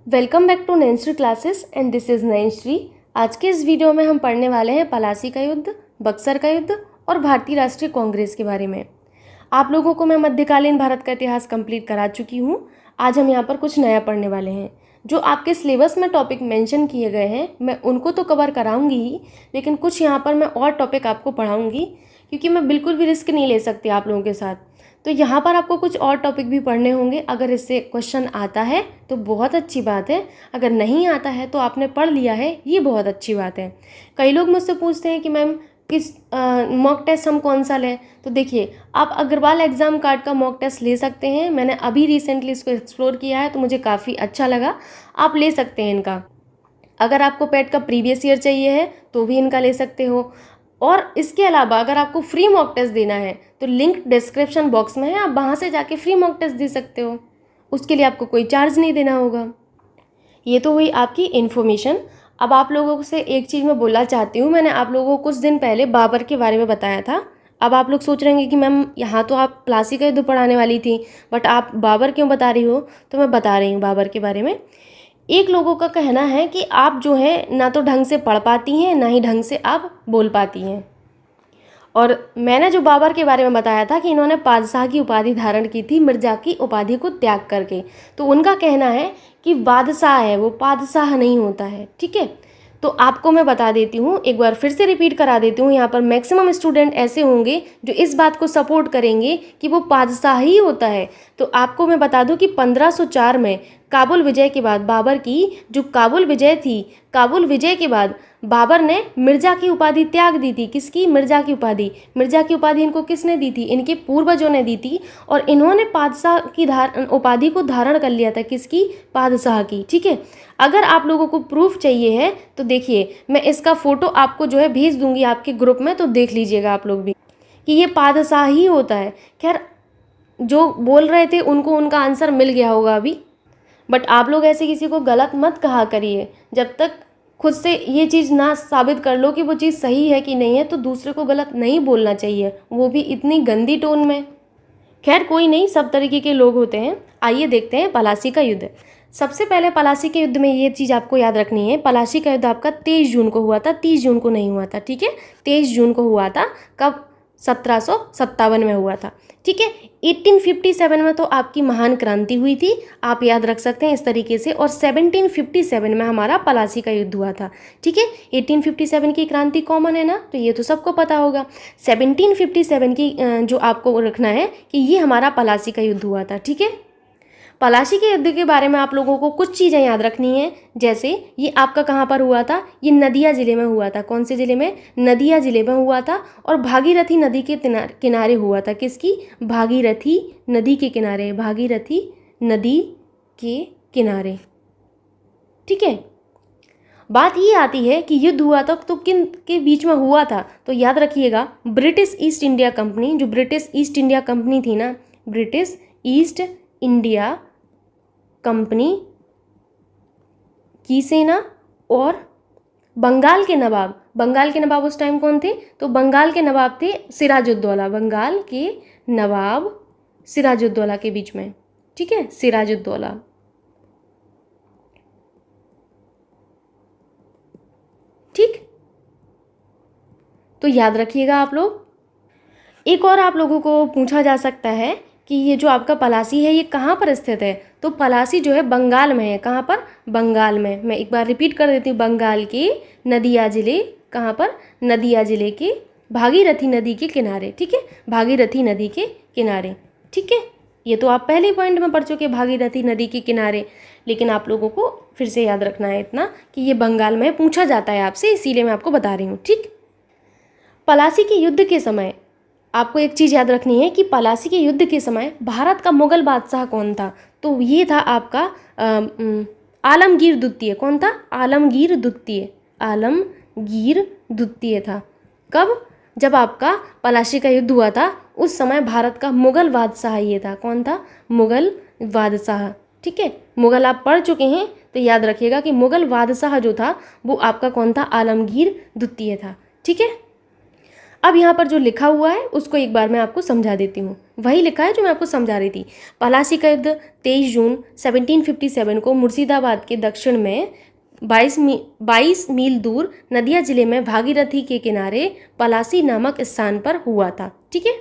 Welcome back to Nainshree classes and this is Nainshree. आज के इस वीडियो में हम पढ़ने वाले हैं पलासी का युद्ध, बक्सर का युद्ध और भारतीय राष्ट्रीय कांग्रेस के बारे में। आप लोगों को मैं मध्यकालीन भारत का इतिहास कंप्लीट करा चुकी हूँ। आज हम यहाँ पर कुछ नया पढ़ने वाले हैं। जो आपके सिलेबस में टॉपिक मेंशन किए गए हैं मैं उनको तो कवर कराऊंगी ही, लेकिन कुछ यहाँ पर मैं और टॉपिक आपको पढ़ाऊँगी क्योंकि मैं बिल्कुल भी रिस्क नहीं ले सकती आप लोगों के साथ। तो यहाँ पर आपको कुछ और टॉपिक भी पढ़ने होंगे। अगर इससे क्वेश्चन आता है तो बहुत अच्छी बात है, अगर नहीं आता है तो आपने पढ़ लिया है, ये बहुत अच्छी बात है। कई लोग मुझसे पूछते हैं कि मैम किस मॉक टेस्ट हम कौन सा लें। तो देखिए, आप अग्रवाल एग्ज़ाम कार्ड का मॉक टेस्ट ले सकते हैं। मैंने अभी रिसेंटली इसको एक्सप्लोर किया है तो मुझे काफ़ी अच्छा लगा। आप ले सकते हैं इनका। अगर आपको पेट का प्रीवियस ईयर चाहिए है तो भी इनका ले सकते हो। और इसके अलावा अगर आपको फ्री मॉक टेस्ट देना है तो लिंक डिस्क्रिप्शन बॉक्स में है, आप वहाँ से जाके फ्री मॉक टेस्ट दे सकते हो। उसके लिए आपको कोई चार्ज नहीं देना होगा। ये तो हुई आपकी इन्फॉर्मेशन। अब आप लोगों से एक चीज़ मैं बोलना चाहती हूँ। मैंने आप लोगों को कुछ दिन पहले बाबर के बारे में बताया था। अब आप लोग सोच रहे हैं कि मैम यहाँ तो आप प्लासी का युद्ध पढ़ाने वाली थी, बट आप बाबर क्यों बता रही हो। तो मैं बता रही हूँ बाबर के बारे में। एक लोगों का कहना है कि आप जो है ना तो ढंग से पढ़ पाती हैं, ना ही ढंग से आप बोल पाती हैं। और मैंने जो बाबर के बारे में बताया था कि इन्होंने बादशाह की उपाधि धारण की थी मिर्जा की उपाधि को त्याग करके, तो उनका कहना है कि बादशाह है वो, बादशाह नहीं होता है। ठीक है, तो आपको मैं बता देती हूँ, एक बार फिर से रिपीट करा देती हूँ। यहाँ पर मैक्सिमम स्टूडेंट ऐसे होंगे जो इस बात को सपोर्ट करेंगे कि वो बादशाह ही होता है। तो आपको मैं बता दूँ कि 1504 में काबुल विजय के बाद बाबर की जो काबुल विजय थी, काबुल विजय के बाद बाबर ने मिर्जा की उपाधि त्याग दी थी। किसकी? मिर्जा की उपाधि। मिर्जा की उपाधि इनको किसने दी थी? इनके पूर्वजों ने दी थी। और इन्होंने बादशाह की उपाधि को धारण कर लिया था। किसकी? बादशाह की। ठीक है, अगर आप लोगों को प्रूफ चाहिए है तो देखिए, मैं इसका फ़ोटो आपको जो है भेज दूंगी आपके ग्रुप में, तो देख लीजिएगा आप लोग भी कि ये बादशाह ही होता है। खैर, जो बोल रहे थे उनको उनका आंसर मिल गया होगा अभी, बट आप लोग ऐसे किसी को गलत मत कहा करिए। जब तक खुद से ये चीज़ ना साबित कर लो कि वो चीज़ सही है कि नहीं है, तो दूसरे को गलत नहीं बोलना चाहिए, वो भी इतनी गंदी टोन में। खैर कोई नहीं, सब तरीके के लोग होते हैं। आइए देखते हैं पलासी का युद्ध। सबसे पहले पलासी के युद्ध में ये चीज़ आपको याद रखनी है, पलासी का युद्ध आपका 23 जून को हुआ था, 30 जून को नहीं हुआ था। ठीक है, 23 जून को हुआ था। कब? 1757 में हुआ था। ठीक है, 1857 में तो आपकी महान क्रांति हुई थी, आप याद रख सकते हैं इस तरीके से। और 1757 में हमारा पलासी का युद्ध हुआ था। ठीक है, 1857 की क्रांति कॉमन है ना, तो ये तो सबको पता होगा। 1757 की जो आपको रखना है कि ये हमारा पलासी का युद्ध हुआ था। ठीक है, पलासी के युद्ध के बारे में आप लोगों को कुछ चीज़ें याद रखनी है। जैसे ये आपका कहाँ पर हुआ था? ये नदिया ज़िले में हुआ था। कौन से ज़िले में? नदिया ज़िले में हुआ था। और भागीरथी नदी के किनारे हुआ था। किसकी? भागीरथी नदी के किनारे, भागीरथी नदी के किनारे। ठीक है, बात ये आती है कि युद्ध हुआ था तो किन के बीच में हुआ था? तो याद रखिएगा, ब्रिटिश ईस्ट इंडिया कंपनी, जो ब्रिटिश ईस्ट इंडिया कंपनी थी ना, ब्रिटिश ईस्ट इंडिया कंपनी की सेना और बंगाल के नवाब। बंगाल के नवाब उस टाइम कौन थे? तो बंगाल के नवाब थे सिराजुद्दौला। बंगाल के नवाब सिराजुद्दौला के बीच में। ठीक है, सिराजुद्दौला। ठीक, तो याद रखिएगा आप लोग। एक और आप लोगों को पूछा जा सकता है कि ये जो आपका पलासी है ये कहाँ पर स्थित है? तो पलासी जो है बंगाल में है। कहाँ पर? बंगाल में। मैं एक बार रिपीट कर देती हूँ, बंगाल के नदिया ज़िले। कहाँ पर? नदिया ज़िले के भागीरथी नदी के किनारे। ठीक है, भागीरथी नदी के किनारे। ठीक है, ये तो आप पहले पॉइंट में पढ़ चुके, भागीरथी नदी के किनारे। लेकिन आप लोगों को फिर से याद रखना है इतना कि ये बंगाल में पूछा जाता है आपसे, इसीलिए मैं आपको बता रही हूँ। ठीक, पलासी के युद्ध के समय आपको एक चीज़ याद रखनी है कि पलासी के युद्ध के समय भारत का मुगल बादशाह कौन था? तो ये था आपका आलमगीर द्वितीय। कौन था? आलमगीर द्वितीय। आलमगीर द्वितीय था। कब? जब आपका पलासी का युद्ध हुआ था उस समय भारत का मुगल बादशाह ये था। कौन था? मुगल बादशाह। ठीक है, मुगल आप पढ़ चुके हैं तो याद रखिएगा कि मुगल बादशाह जो था वो आपका कौन था? आलमगीर द्वितीय था। ठीक है, अब यहाँ पर जो लिखा हुआ है उसको एक बार मैं आपको समझा देती हूँ। वही लिखा है जो मैं आपको समझा रही थी। पलासी का युद्ध 23 जून 1757 को मुर्शिदाबाद के दक्षिण में 22 मील दूर नदिया जिले में भागीरथी के किनारे पलासी नामक स्थान पर हुआ था। ठीक है।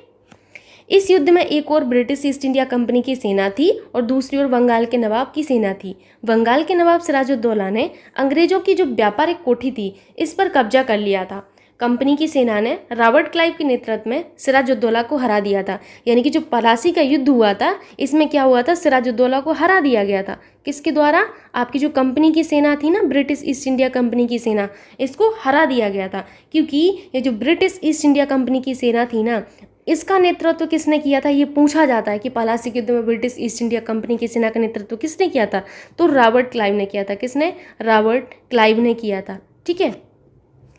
इस युद्ध में एक और ब्रिटिश ईस्ट इंडिया कंपनी की सेना थी और दूसरी ओर बंगाल के नवाब की सेना थी। बंगाल के नवाब सिराजुद्दौला ने अंग्रेजों की जो व्यापारिक कोठी थी इस पर कब्जा कर लिया था। कंपनी की सेना ने रॉबर्ट क्लाइव के नेतृत्व में सिराजुद्दौला को हरा दिया था। यानी कि जो पलासी का युद्ध हुआ था इसमें क्या हुआ था, सिराजुद्दौला को हरा दिया गया था। किसके द्वारा? आपकी जो कंपनी की सेना थी ना, ब्रिटिश ईस्ट इंडिया कंपनी की सेना, इसको हरा दिया गया था। क्योंकि ये जो ब्रिटिश ईस्ट इंडिया कंपनी की सेना थी ना, इसका नेतृत्व किसने किया था, ये पूछा जाता है कि पलासी के युद्ध में ब्रिटिश ईस्ट इंडिया कंपनी की सेना का नेतृत्व किसने किया था? तो रॉबर्ट क्लाइव ने किया था। किसने? रॉबर्ट क्लाइव ने किया था। ठीक है,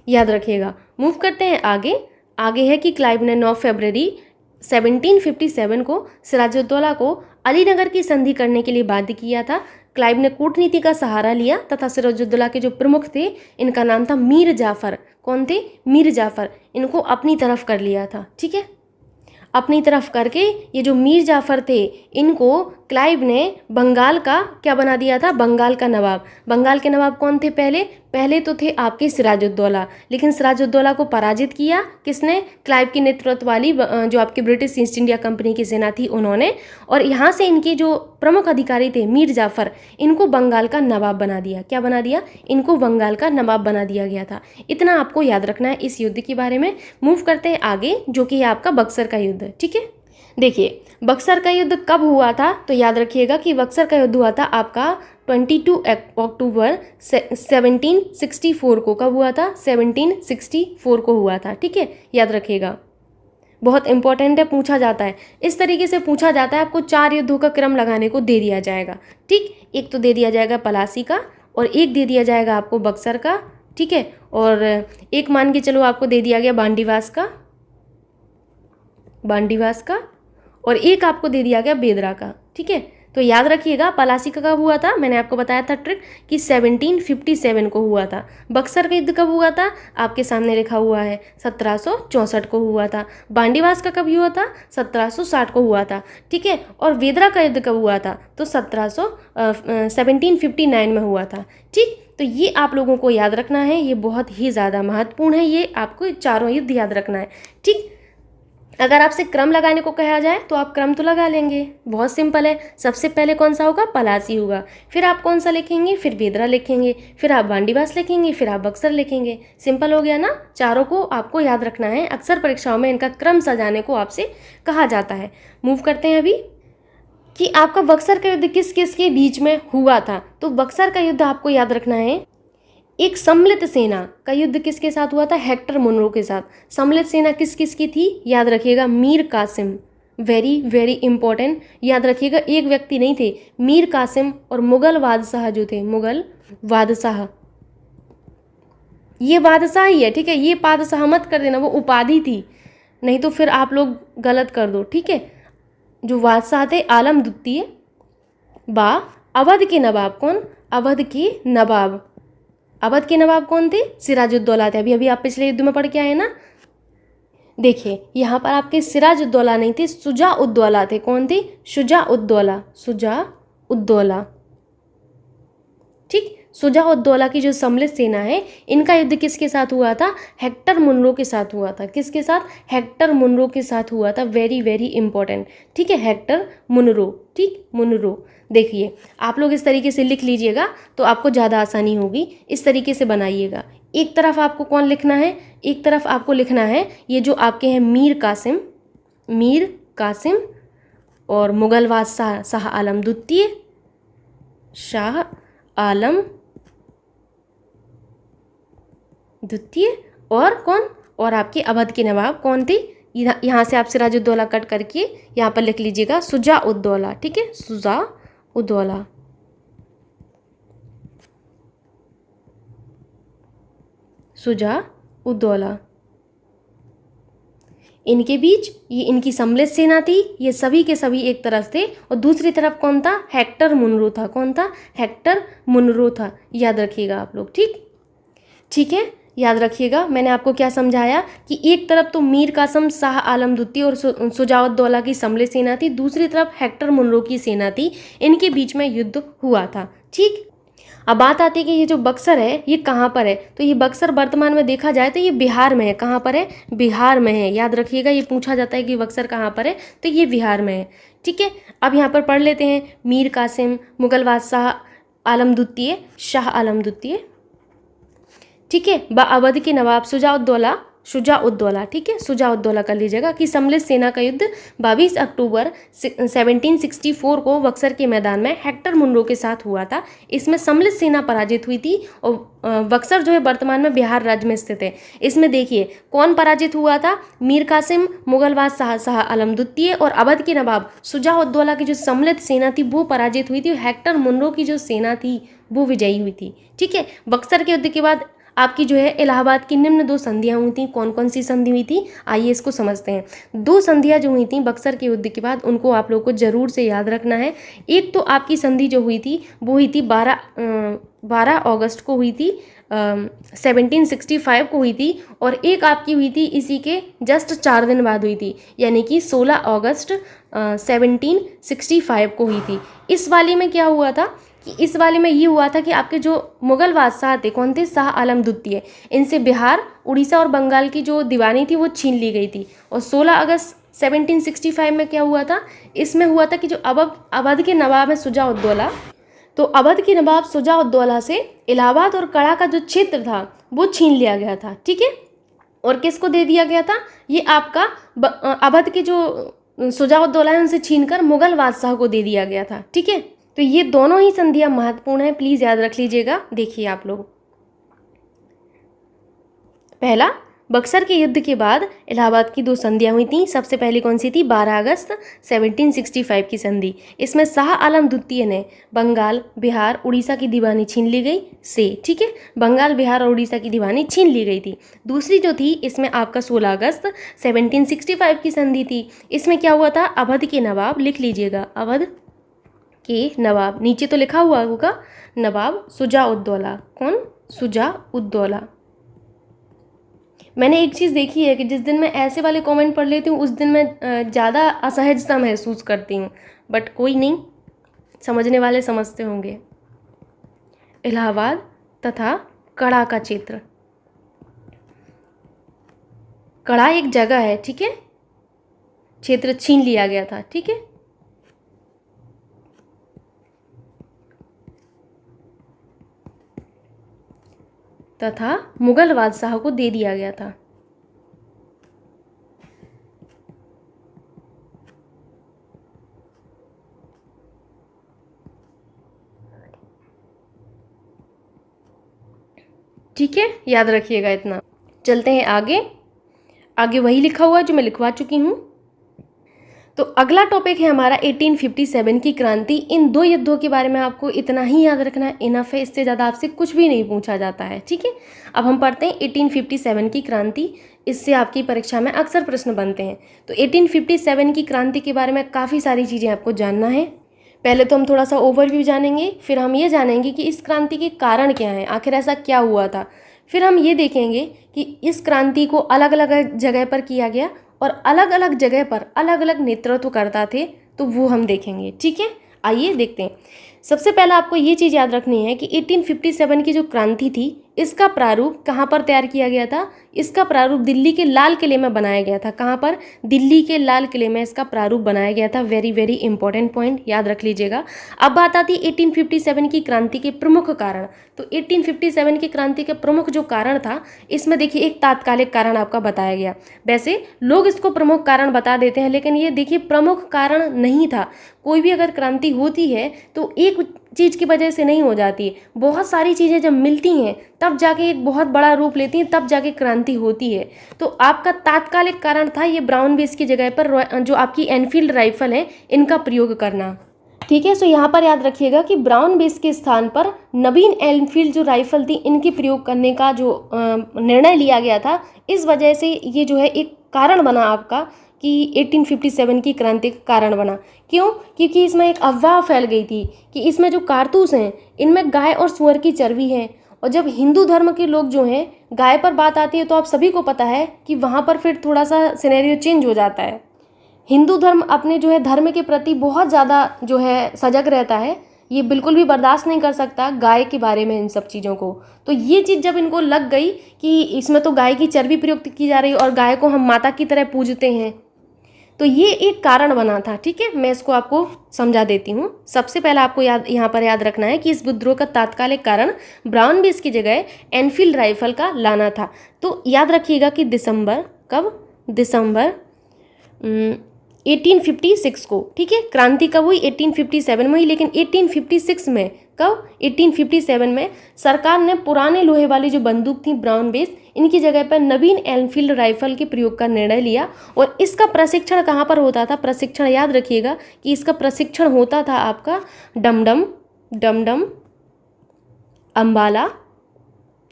याद रखिएगा। मूव करते हैं आगे। आगे है कि क्लाइव ने 9 फरवरी 1757 को सिराजुद्दौला को अलीनगर की संधि करने के लिए बाध्य किया था। क्लाइव ने कूटनीति का सहारा लिया तथा सिराजुद्दौला के जो प्रमुख थे, इनका नाम था मीर जाफर। कौन थे? मीर जाफर। इनको अपनी तरफ कर लिया था। ठीक है, अपनी तरफ करके ये जो मीर जाफर थे, इनको क्लाइव ने बंगाल का क्या बना दिया था? बंगाल का नवाब। बंगाल के नवाब कौन थे? पहले तो थे आपके सिराजुद्दौला, लेकिन सिराजुद्दौला को पराजित किया किसने? क्लाइव की नेतृत्व वाली जो आपकी ब्रिटिश ईस्ट इंडिया कंपनी की सेना थी उन्होंने। और यहाँ से इनके जो प्रमुख अधिकारी थे मीर जाफर, इनको बंगाल का नवाब बना दिया। क्या बना दिया? इनको बंगाल का नवाब बना दिया गया था। इतना आपको याद रखना है इस युद्ध के बारे में। मूव करते हैं आगे, जो कि है आपका बक्सर का युद्ध। ठीक है, देखिए बक्सर का युद्ध कब हुआ था? तो याद रखिएगा कि बक्सर का युद्ध हुआ था आपका 22 अक्टूबर 1764 को। कब हुआ था? 1764 को हुआ था। ठीक है, याद रखिएगा, बहुत इंपॉर्टेंट है, पूछा जाता है। इस तरीके से पूछा जाता है, आपको 4 युद्धों का क्रम लगाने को दे दिया जाएगा। ठीक, एक तो दे दिया जाएगा पलासी का, और एक दे दिया जाएगा आपको बक्सर का। ठीक है, और एक मान के चलो आपको दे दिया गया बांडीवास का, और एक आपको दे दिया गया बेदरा का। ठीक है, तो याद रखिएगा पलासी का कब हुआ था? मैंने आपको बताया था ट्रिक कि 1757 को हुआ था। बक्सर का युद्ध कब हुआ था? आपके सामने लिखा हुआ है 1764 को हुआ था। बांडीवास का कब हुआ था? 1760 को हुआ था। ठीक है, और बेदरा का युद्ध कब हुआ था? तो 1759 में हुआ था। ठीक, तो ये आप लोगों को याद रखना है, ये बहुत ही ज़्यादा महत्वपूर्ण है। ये आपको चारों युद्ध याद रखना है। ठीक, अगर आपसे क्रम लगाने को कहा जाए तो आप क्रम तो लगा लेंगे, बहुत सिंपल है। सबसे पहले कौन सा होगा? पलासी होगा, फिर आप कौन सा लिखेंगे? फिर बेदरा लिखेंगे, फिर आप बांडीवास लिखेंगे, फिर आप बक्सर लिखेंगे। सिंपल हो गया ना? चारों को आपको याद रखना है। अक्सर परीक्षाओं में इनका क्रम सजाने को आपसे कहा जाता है। मूव करते हैं अभी कि आपका बक्सर का युद्ध किस किस के बीच में हुआ था। तो बक्सर का युद्ध आपको याद रखना है, एक सम्मिलित सेना का युद्ध किसके साथ हुआ था? हेक्टर मुनरो के साथ। सम्मिलित सेना किस किस की थी? याद रखिएगा, Mir Qasim. Very very important, याद रखिएगा, एक व्यक्ति नहीं थे, मीर कासिम और मुगल बादशाह जो थे, मुगल बादशाह, ये बादशाह ही है। ठीक है, ये बादशाह मत कर देना, वो उपाधि थी, नहीं तो फिर आप लोग गलत कर दो। ठीक है, जो बादशाह थे आलम द्वितीय बा अवध के नवाब। कौन? अवध के नवाब। अवध के नवाब कौन थे? सिराजुद्दौला थे। अभी आप पिछले युद्ध में पढ़ के आए ना। देखिए यहाँ पर आपके सिराजुद्दौला नहीं थे, शुजा-उद-दौला थे। कौन थे? शुजा-उद-दौला। शुजा-उद-दौला। ठीक, शुजा-उद-दौला की जो सम्मिलित सेना है, इनका युद्ध किसके साथ हुआ था? हेक्टर मुनरो के साथ हुआ था। किसके साथ? हेक्टर मुनरो के साथ हुआ था। Very very important. ठीक है, हेक्टर मुनरो। ठीक, मुनरो। देखिए आप लोग इस तरीके से लिख लीजिएगा तो आपको ज़्यादा आसानी होगी। इस तरीके से बनाइएगा। एक तरफ आपको कौन लिखना है? एक तरफ आपको लिखना है ये जो आपके हैं मीर कासिम और मुगल बादशाह शाह आलम द्वितीय, शाह आलम द्वितीय, और कौन? और आपके अवध के नवाब कौन थे? यहाँ से आप सिराजुद्दौला कट करके यहाँ पर लिख लीजिएगा शुजा-उद-दौला। ठीक है, शुजा-उद-दौला। शुजा-उद-दौला। इनके बीच ये इनकी सम्मिलित सेना थी। ये सभी के सभी एक तरफ थे और दूसरी तरफ कौन था? हेक्टर मुनरो था। कौन था? हेक्टर मुनरो था। याद रखिएगा आप लोग। ठीक है, याद रखिएगा मैंने आपको क्या समझाया कि एक तरफ तो मीर कासिम शाह आलम द्वितीय और शुजाउद्दौला की सम्मिलित सेना थी, दूसरी तरफ हेक्टर मुनरो की सेना थी, इनके बीच में युद्ध हुआ था। ठीक, अब बात आती है कि ये जो बक्सर है ये कहाँ पर है। तो ये बक्सर वर्तमान में देखा जाए तो ये बिहार में है। कहाँ पर है? बिहार में है। याद रखिएगा, ये पूछा जाता है कि बक्सर कहाँ पर है, तो ये बिहार में है। ठीक है, अब यहाँ पर पढ़ लेते हैं। मीर कासिम, मुगल बादशाह आलम द्वितीय, शाह आलम द्वितीय, ठीक है, अवध के नवाब शुजाउद्दौला, ठीक है, शुजाउद्दौला कर लीजिएगा, कि सम्मिलित सेना का युद्ध 22 अक्टूबर 1764 को बक्सर के मैदान में हेक्टर मुनरो के साथ हुआ था। इसमें सम्मिलित सेना पराजित हुई थी और बक्सर जो है वर्तमान में बिहार राज्य में स्थित है। इसमें देखिए कौन पराजित हुआ था? मीर कासिम, मुगल बादशाह शाह आलम द्वितीय और अवध के नवाब शुजाउद्दौला की जो सम्मिलित सेना थी वो पराजित हुई थी। हेक्टर मुनरो की जो सेना थी वो विजयी हुई थी। ठीक है, बक्सर के युद्ध के बाद आपकी जो है इलाहाबाद की निम्न 2 संधियां हुई थी। कौन कौन सी संधि हुई थी, आइए इसको समझते हैं। 2 संधियां जो हुई थी बक्सर के युद्ध के बाद, उनको आप लोग को जरूर से याद रखना है। एक तो आपकी संधि जो हुई थी वो हुई थी 12 अगस्त को हुई थी, 1765 को हुई थी, और एक आपकी हुई थी इसी के जस्ट 4 दिन बाद हुई थी, यानी कि 16 अगस्त 1765 को हुई थी। इस वाली में क्या हुआ था कि इस वाले में ये हुआ था कि आपके जो मुगल बादशाह थे, कौन थे? शाह आलम द्वितीय, इनसे बिहार, उड़ीसा और बंगाल की जो दीवानी थी वो छीन ली गई थी। और 16 अगस्त 1765 में क्या हुआ था? इसमें हुआ था कि जो अवध के नवाब है शुजाउद्दौला, तो अवध के नवाब शुजाउद्दौला से इलाहाबाद और कड़ा का जो क्षेत्र था वो छीन लिया गया था। ठीक है, और किसको दे दिया गया था? ये आपका अवध के जो शुजाउद्दौला है उनसे छीनकर मुगल बादशाह को दे दिया गया था। ठीक है, तो ये दोनों ही संधियां महत्वपूर्ण हैं, प्लीज याद रख लीजिएगा। देखिए आप लोग, पहला, बक्सर के युद्ध के बाद इलाहाबाद की 2 संधियां हुई थी। सबसे पहली कौन सी थी? 12 अगस्त 1765 की संधि। इसमें शाह आलम द्वितीय ने बंगाल, बिहार, उड़ीसा की दीवानी छीन ली गई से, ठीक है, बंगाल, बिहार और उड़ीसा की दीवानी छीन ली गई थी। दूसरी जो थी इसमें आपका 16 अगस्त 1765 की संधि थी। इसमें क्या हुआ था? अवध के नवाब, लिख लीजिएगा, अवध के नवाब, नीचे तो लिखा हुआ होगा नवाब शुजाउद्दौला। कौन? शुजाउद्दौला। मैंने एक चीज़ देखी है कि जिस दिन मैं ऐसे वाले कमेंट पढ़ लेती हूँ उस दिन मैं ज़्यादा असहजता महसूस करती हूँ, बट कोई नहीं, समझने वाले समझते होंगे। इलाहाबाद तथा कड़ा का क्षेत्र, कड़ा एक जगह है, ठीक है, क्षेत्र छीन लिया गया था। ठीक है, तथा मुगल बादशाह को दे दिया गया था। ठीक है, याद रखिएगा इतना। चलते हैं आगे। आगे वही लिखा हुआ है जो मैं लिखवा चुकी हूँ। तो अगला टॉपिक है हमारा 1857 की क्रांति। इन 2 युद्धों के बारे में आपको इतना ही याद रखना है, इनफ है, इससे ज़्यादा आपसे कुछ भी नहीं पूछा जाता है। ठीक है, अब हम पढ़ते हैं 1857 की क्रांति। इससे आपकी परीक्षा में अक्सर प्रश्न बनते हैं। तो 1857 की क्रांति के बारे में काफ़ी सारी चीज़ें आपको जानना है। पहले तो हम थोड़ा सा ओवरव्यू जानेंगे, फिर हम ये जानेंगे कि इस क्रांति के कारण क्या हैं, आखिर ऐसा क्या हुआ था। फिर हम ये देखेंगे कि इस क्रांति को अलग अलग जगह पर किया गया और अलग अलग जगह पर अलग अलग नेतृत्व करता थे, तो वो हम देखेंगे। ठीक है, आइए देखते हैं। सबसे पहला आपको ये चीज़ याद रखनी है कि 1857 की जो क्रांति थी इसका प्रारूप कहाँ पर तैयार किया गया था? इसका प्रारूप दिल्ली के लाल किले में बनाया गया था। कहाँ पर? दिल्ली के लाल किले में इसका प्रारूप बनाया गया था। वेरी वेरी इंपॉर्टेंट पॉइंट, याद रख लीजिएगा। अब बात आती है 1857 की क्रांति के प्रमुख कारण। तो 1857 की क्रांति के प्रमुख जो कारण था, इसमें देखिए एक तात्कालिक कारण आपका बताया गया। वैसे लोग इसको प्रमुख कारण बता देते हैं, लेकिन ये देखिए प्रमुख कारण नहीं था। कोई भी अगर क्रांति होती है तो एक चीज़ की वजह से नहीं हो जाती, बहुत सारी चीज़ें जब मिलती हैं तब जाके एक बहुत बड़ा रूप लेती हैं, तब जाके क्रांति होती है। तो आपका तात्कालिक कारण था ये ब्राउन बेस की जगह पर जो आपकी एनफील्ड राइफल है इनका प्रयोग करना। ठीक है, सो यहाँ पर याद रखिएगा कि ब्राउन बेस के स्थान पर नवीन एनफील्ड जो राइफल थी इनके प्रयोग करने का जो निर्णय लिया गया था, इस वजह से ये जो है एक कारण बना आपका कि 1857 की क्रांति का कारण बना। क्यों? क्योंकि इसमें एक अफवाह फैल गई थी कि इसमें जो कारतूस हैं इनमें गाय और सुअर की चर्बी है और जब हिंदू धर्म के लोग जो हैं गाय पर बात आती है तो आप सभी को पता है कि वहाँ पर फिर थोड़ा सा सिनेरियो चेंज हो जाता है। हिंदू धर्म अपने जो है धर्म के प्रति बहुत ज़्यादा जो है सजग रहता है, ये बिल्कुल भी बर्दाश्त नहीं कर सकता गाय के बारे में इन सब चीज़ों को। तो ये चीज़ जब इनको लग गई कि इसमें तो गाय की चर्बी प्रयुक्त की जा रही है और गाय को हम माता की तरह पूजते हैं, तो ये एक कारण बना था। ठीक है, मैं इसको आपको समझा देती हूँ। सबसे पहला आपको यहाँ पर याद रखना है कि इस विद्रोह का तात्कालिक कारण ब्राउन बेस की जगह एनफील्ड राइफल का लाना था। तो याद रखिएगा कि दिसंबर 1856 को, ठीक है, क्रांति कब हुई 1857 में हुई, लेकिन 1856 में, कब 1857 में सरकार ने पुराने लोहे वाली जो बंदूक थी ब्राउन बेस, इनकी जगह पर नवीन एनफील्ड राइफल के प्रयोग का निर्णय लिया। और इसका प्रशिक्षण कहाँ पर होता था? प्रशिक्षण याद रखिएगा कि इसका प्रशिक्षण होता था आपका डमडम अंबाला,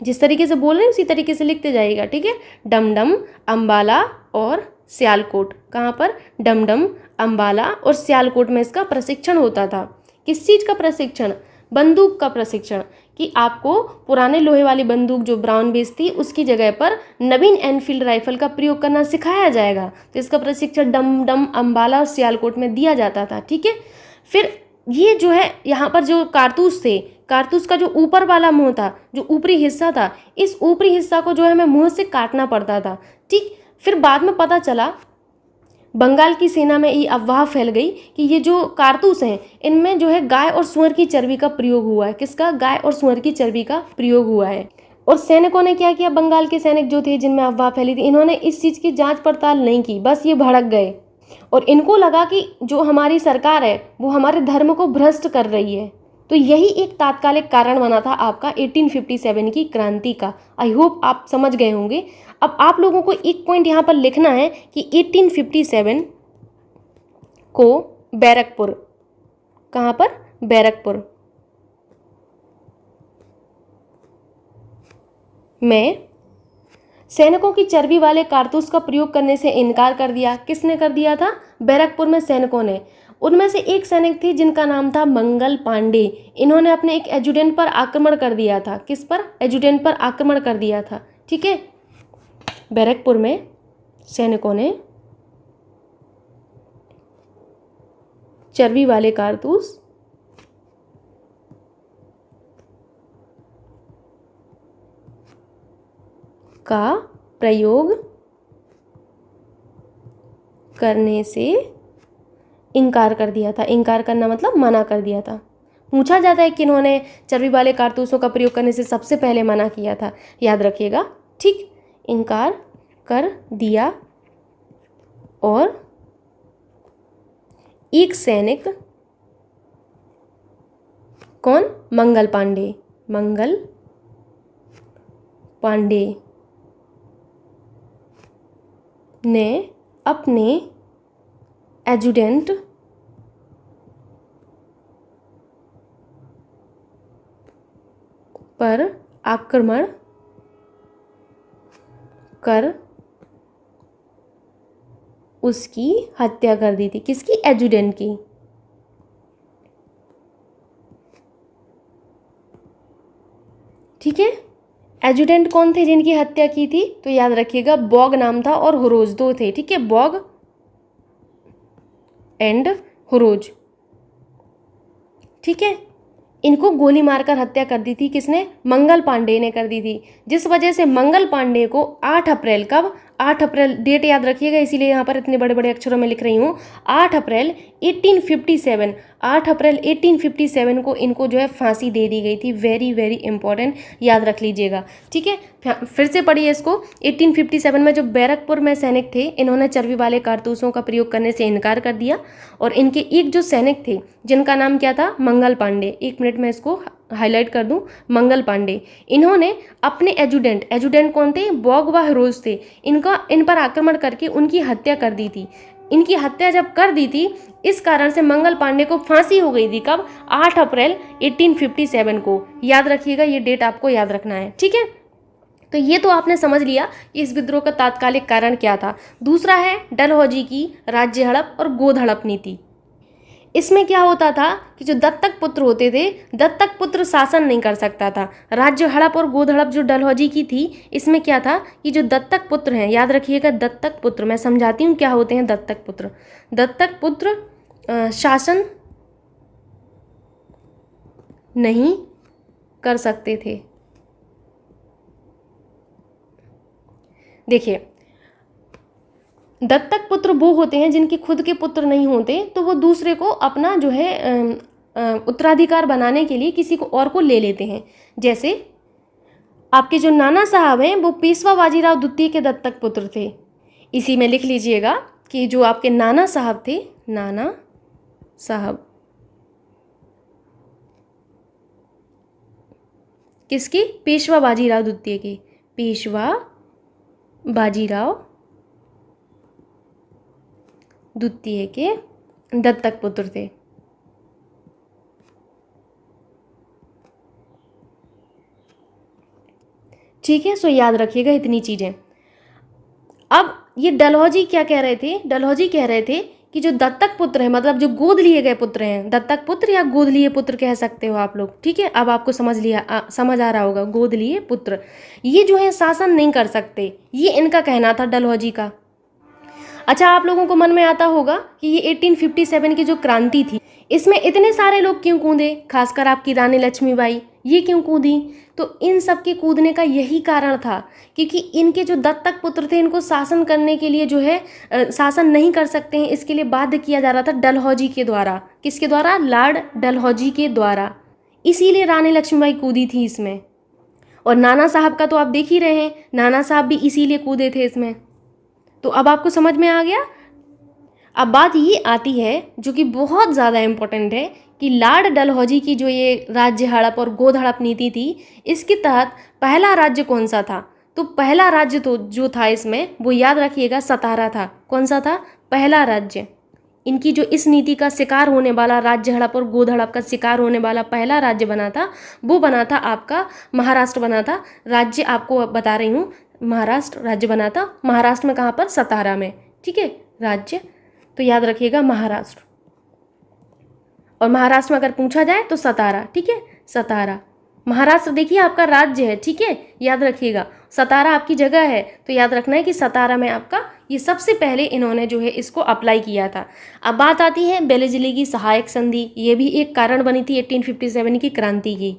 जिस तरीके से बोल रहे हैं उसी तरीके से लिखते जाइएगा, ठीक है, डमडम अंबाला और सियालकोट। कहाँ पर? डमडम अंबाला और सियालकोट में इसका प्रशिक्षण होता था। किस चीज़ का प्रशिक्षण? बंदूक का प्रशिक्षण, कि आपको पुराने लोहे वाली बंदूक जो ब्राउन बेस थी उसकी जगह पर नवीन एनफील्ड राइफल का प्रयोग करना सिखाया जाएगा। तो इसका प्रशिक्षण डमडम अंबाला और सियालकोट में दिया जाता था। ठीक है, फिर ये जो है यहाँ पर जो कारतूस थे, कारतूस का जो ऊपर वाला मुंह था, जो ऊपरी हिस्सा था, इस ऊपरी हिस्सा को जो है हमें मुंह से काटना पड़ता था। ठीक, फिर बाद में पता चला, बंगाल की सेना में ये अफवाह फैल गई कि ये जो कारतूस हैं इनमें जो है गाय और सुअर की चर्बी का प्रयोग हुआ है। किसका? गाय और सुअर की चर्बी का प्रयोग हुआ है। और सैनिकों ने क्या किया? बंगाल के सैनिक जो थे जिनमें अफवाह फैली थी, इन्होंने इस चीज़ की जांच पड़ताल नहीं की, बस ये भड़क गए और इनको लगा कि जो हमारी सरकार है वो हमारे धर्म को भ्रष्ट कर रही है। तो यही एक तात्कालिक कारण बना था आपका 1857 की क्रांति का। आई होप आप समझ गए होंगे। अब आप लोगों को एक पॉइंट यहाँ पर लिखना है कि 1857 को बैरकपुर, कहाँ पर? बैरकपुर में सैनिकों की चर्बी वाले कारतूस का प्रयोग करने से इनकार कर दिया। किसने कर दिया था? बैरकपुर में सैनिकों ने। उनमें से एक सैनिक थी जिनका नाम था मंगल पांडे। इन्होंने अपने एक एजुडेंट पर आक्रमण कर दिया था। किस पर? एजुडेंट पर आक्रमण कर दिया था। ठीक है, बैरकपुर में सैनिकों ने चर्बी वाले कारतूस का प्रयोग करने से इनकार कर दिया था। इनकार करना मतलब मना कर दिया था। पूछा जाता है कि इन्होंने चर्बी वाले कारतूसों का प्रयोग करने से सबसे पहले मना किया था, याद रखिएगा। ठीक, इनकार कर दिया। और एक सैनिक, कौन? मंगल पांडे। मंगल पांडे ने अपने एजुडेंट पर आक्रमण कर उसकी हत्या कर दी थी। किसकी? एजुडेंट की। ठीक है, एजुडेंट कौन थे जिनकी हत्या की थी? तो याद रखिएगा, बॉग नाम था और हुरोज, दो थे। ठीक है, बॉग एंड हुरोज। ठीक है, इनको गोली मारकर हत्या कर दी थी। किसने? मंगल पांडे ने कर दी थी। जिस वजह से मंगल पांडे को 8 अप्रैल, कब? 8 अप्रैल, डेट याद रखिएगा, इसीलिए यहाँ पर इतने बड़े बड़े अक्षरों में लिख रही हूँ। 8 अप्रैल 1857, 8 अप्रैल 1857 को इनको जो है फांसी दे दी गई थी। वेरी वेरी इंपॉर्टेंट, याद रख लीजिएगा। ठीक है, फिर से पढ़िए इसको। 1857 में जो बैरकपुर में सैनिक थे, इन्होंने चर्बी वाले कारतूसों का प्रयोग करने से इनकार कर दिया। और इनके एक जो सैनिक थे जिनका नाम क्या था? मंगल पांडे। एक मिनट में इसको हाईलाइट कर दूं, मंगल पांडे। इन्होंने अपने एजुडेंट कौन थे? बॉग व हिरोज थे। इन पर आक्रमण करके उनकी हत्या कर दी थी। इनकी हत्या जब कर दी थी, इस कारण से मंगल पांडे को फांसी हो गई थी। कब? 8 अप्रैल 1857 को। याद रखिएगा, ये डेट आपको याद रखना है। ठीक है, तो ये तो आपने समझ लिया कि इस विद्रोह का तात्कालिक कारण क्या था। दूसरा है डलहौजी की राज्य हड़प और गोद हड़प नीति। इसमें क्या होता था कि जो दत्तक पुत्र होते थे, दत्तक पुत्र शासन नहीं कर सकता था। राज्य हड़प और गोद हड़प जो डलहौजी की थी, इसमें क्या था कि जो दत्तक पुत्र हैं, याद रखिएगा दत्तक पुत्र, मैं समझाती हूँ क्या होते हैं दत्तक पुत्र। दत्तक पुत्र शासन नहीं कर सकते थे। देखिए, दत्तक पुत्र वो होते हैं जिनके खुद के पुत्र नहीं होते, तो वो दूसरे को अपना जो है उत्तराधिकार बनाने के लिए किसी को और को ले लेते हैं। जैसे आपके जो नाना साहब हैं वो पेशवा बाजीराव द्वितीय के दत्तक पुत्र थे। इसी में लिख लीजिएगा कि जो आपके नाना साहब थे, नाना साहब किसकी? पेशवा बाजीराव द्वितीय की, पेशवा बाजीराव द्वितीय के दत्तक पुत्र थे। ठीक है, सो याद रखिएगा इतनी चीजें। अब ये डलहौजी क्या कह रहे थे? डलहौजी कह रहे थे कि जो दत्तक पुत्र है, मतलब जो गोद लिए गए पुत्र हैं, दत्तक पुत्र या गोद लिए पुत्र कह सकते हो आप लोग, ठीक है। अब आपको समझ आ रहा होगा, गोद लिए पुत्र ये जो है शासन नहीं कर सकते, ये इनका कहना था डलहौजी का। अच्छा, आप लोगों को मन में आता होगा कि ये 1857 की जो क्रांति थी, इसमें इतने सारे लोग क्यों कूदे, खासकर आपकी रानी लक्ष्मीबाई, ये क्यों कूदी? तो इन सब के कूदने का यही कारण था क्योंकि इनके जो दत्तक पुत्र थे, इनको शासन करने के लिए जो है शासन नहीं कर सकते हैं, इसके लिए बाध्य किया जा रहा था डलहौजी के द्वारा। किसके द्वारा? लॉर्ड डलहौजी के द्वारा। इसीलिए रानी लक्ष्मीबाई कूदी थी इसमें। और नाना साहब का तो आप देख ही रहे हैं, नाना साहब भी इसीलिए कूदे थे इसमें। तो अब आपको समझ में आ गया। अब बात ये आती है जो कि बहुत ज़्यादा इम्पोर्टेंट है कि लॉर्ड डलहौजी की जो ये राज्य हड़प और गोद हड़प नीति थी, इसके तहत पहला राज्य कौन सा था? तो पहला राज्य तो जो था इसमें, वो याद रखिएगा सतारा था। कौन सा था? पहला राज्य। इनकी जो इस नीति का शिकार होने वाला, राज्य हड़प और गोद हड़प का शिकार होने वाला पहला राज्य बना था, वो बना था आपका महाराष्ट्र बना था। राज्य आपको बता रही हूँ, महाराष्ट्र राज्य बना था। महाराष्ट्र में कहाँ पर? सतारा में, ठीक है, राज्य। तो याद रखिएगा महाराष्ट्र, और महाराष्ट्र में अगर पूछा जाए तो सतारा, ठीक है, सतारा। महाराष्ट्र देखिए आपका राज्य है, ठीक है, याद रखिएगा। सतारा आपकी जगह है, तो याद रखना है कि सतारा में आपका ये सबसे पहले इन्होंने जो है इसको अप्लाई किया था। अब बात आती है बेलेजली की सहायक संधि, ये भी एक कारण बनी थी 1857 की क्रांति की,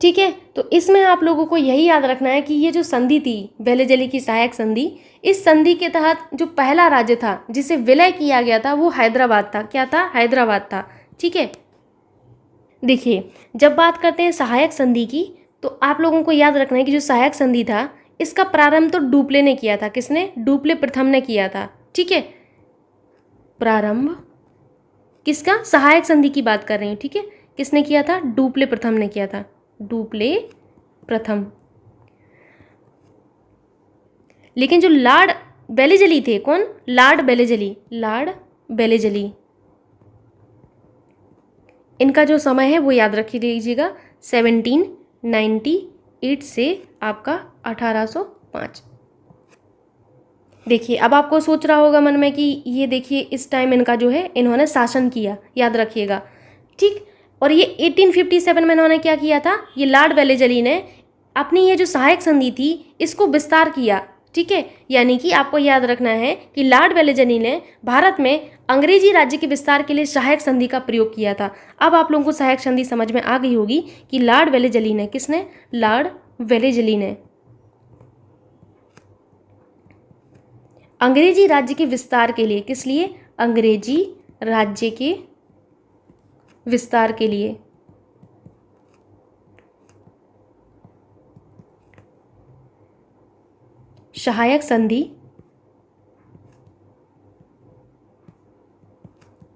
ठीक है। तो इसमें आप लोगों को यही याद रखना है कि ये जो संधि थी, बेलेजली की सहायक संधि, इस संधि के तहत जो पहला राज्य था जिसे विलय किया गया था वो हैदराबाद था। क्या था? हैदराबाद था, ठीक है। देखिए, जब बात करते हैं सहायक संधि की, तो आप लोगों को याद रखना है कि जो सहायक संधि था, इसका प्रारंभ तो डुप्ले ने किया था। किसने? डुप्ले प्रथम ने किया था, ठीक है। प्रारंभ किसका? सहायक संधि की बात कर रही हूँ, ठीक है। किसने किया था? डुप्ले प्रथम ने किया था, डुप्ले प्रथम। लेकिन जो लॉर्ड बेलेजली थे, कौन? लॉर्ड बेलेजली, लॉर्ड बेलेजली, इनका जो समय है वो याद रख लीजिएगा, 1798 से आपका 1805। देखिए, अब आपको सोच रहा होगा मन में कि ये देखिए इस टाइम इनका जो है इन्होंने शासन किया, याद रखिएगा, ठीक। और ये 1857 में इन्होंने क्या किया था? ये लॉर्ड बेलेजली ने अपनी ये जो सहायक संधि थी इसको विस्तार किया, ठीक है। यानी कि आपको याद रखना है कि लॉर्ड बेलेजली ने भारत में अंग्रेजी राज्य के विस्तार के लिए सहायक संधि का प्रयोग किया था। अब आप लोगों को सहायक संधि समझ में आ गई होगी कि लॉर्ड बेलेजली ने, किसने? लॉर्ड बेलेजली ने अंग्रेजी राज्य के विस्तार के लिए, किस लिए? अंग्रेजी राज्य के विस्तार के लिए सहायक संधि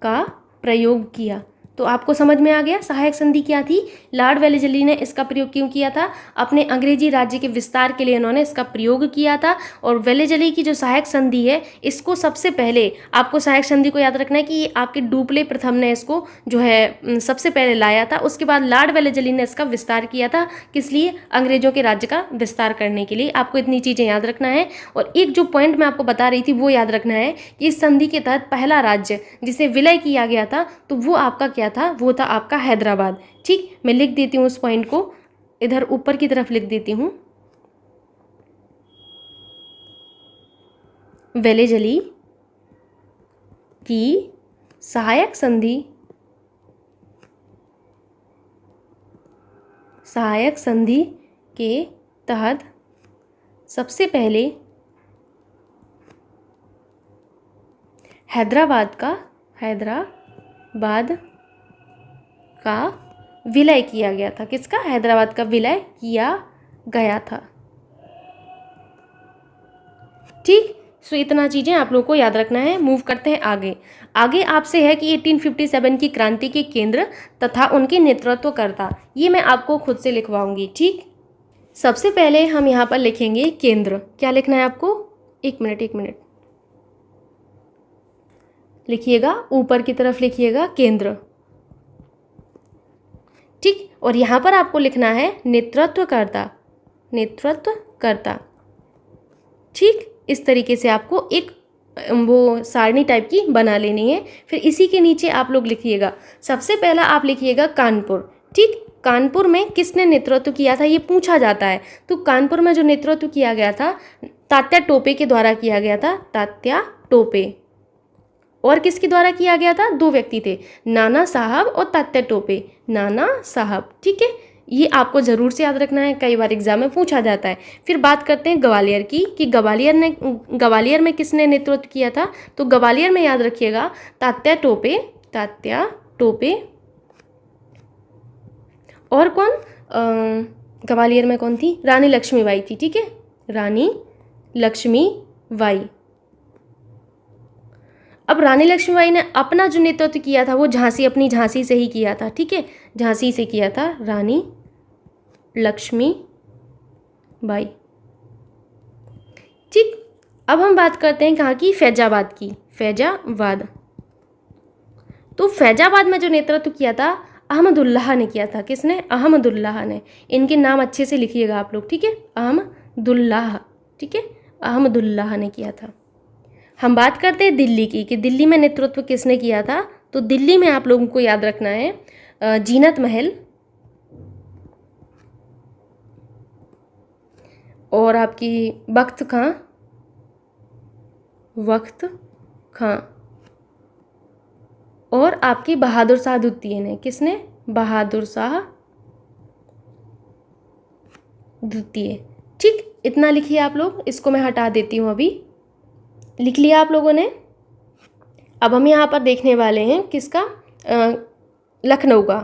का प्रयोग किया। तो आपको समझ में आ गया सहायक संधि क्या थी। लॉर्ड वेलेस्ली ने इसका प्रयोग क्यों किया था? अपने अंग्रेजी राज्य के विस्तार के लिए उन्होंने इसका प्रयोग किया था। और वेलेस्ली की जो सहायक संधि है, इसको सबसे पहले आपको सहायक संधि को याद रखना है कि ये आपके डुप्ले प्रथम ने इसको जो है सबसे पहले लाया था। उसके बाद लॉर्ड वेलेस्ली ने इसका विस्तार किया था। किस लिए? अंग्रेजों के राज्य का विस्तार करने के लिए। आपको इतनी चीज़ें याद रखना है। और एक जो पॉइंट मैं आपको बता रही थी वो याद रखना है कि इस संधि के तहत पहला राज्य जिसे विलय किया गया था तो वो आपका क्या था? वो था आपका हैदराबाद। ठीक, मैं लिख देती हूँ उस पॉइंट को, इधर ऊपर की तरफ लिख देती हूँ। वेलेस्ली की सहायक संधि के तहत सबसे पहले हैदराबाद का विलय किया गया था। किसका? हैदराबाद का विलय किया गया था। ठीक, सो इतना चीज़ें आप लोगों को याद रखना है। मूव करते हैं आगे। आगे आपसे है कि 1857 की क्रांति के केंद्र तथा उनके नेतृत्वकर्ता, ये मैं आपको खुद से लिखवाऊंगी। ठीक, सबसे पहले हम यहाँ पर लिखेंगे केंद्र। क्या लिखना है आपको? एक मिनट लिखिएगा, ऊपर की तरफ लिखिएगा केंद्र। ठीक, और यहाँ पर आपको लिखना है नेतृत्वकर्ता। ठीक, इस तरीके से आपको एक वो सारणी टाइप की बना लेनी है। फिर इसी के नीचे आप लोग लिखिएगा, सबसे पहला आप लिखिएगा कानपुर। ठीक, कानपुर में किसने नेतृत्व किया था ये पूछा जाता है। तो कानपुर में जो नेतृत्व किया गया था तात्या टोपे के द्वारा किया गया था। तात्या टोपे। और किसके द्वारा किया गया था? दो व्यक्ति थे, नाना साहब और तात्या टोपे। नाना साहब। ठीक है, ये आपको ज़रूर से याद रखना है, कई बार एग्जाम में पूछा जाता है। फिर बात करते हैं ग्वालियर की कि ग्वालियर में किसने नेतृत्व किया था? तो ग्वालियर में याद रखिएगा तात्या टोपे। और कौन? ग्वालियर में कौन थी? रानी लक्ष्मीबाई थी। ठीक है, रानी लक्ष्मीबाई। अब रानी लक्ष्मीबाई ने अपना जो नेतृत्व किया था वो अपनी झांसी से ही किया था। ठीक है, झांसी से किया था रानी लक्ष्मीबाई। ठीक, अब हम बात करते हैं कहाँ की? फैजाबाद की। फैजाबाद। तो फैजाबाद में जो नेतृत्व किया था अहमदुल्लाह ने किया था। किसने? अहमदुल्लाह ने। इनके नाम अच्छे से लिखिएगा आप लोग। ठीक है, अहमदुल्लाह। ठीक है, अहमदुल्लाह ने किया था। हम बात करते हैं दिल्ली की कि दिल्ली में नेतृत्व किसने किया था? तो दिल्ली में आप लोगों को याद रखना है जीनत महल और आपकी वक्त खां और आपकी बहादुर शाह द्वितीय ने। किसने? बहादुर शाह द्वितीय। ठीक, इतना लिखिए आप लोग, इसको मैं हटा देती हूँ। अभी लिख लिया आप लोगों ने। अब हम यहाँ पर देखने वाले हैं किसका? लखनऊ का।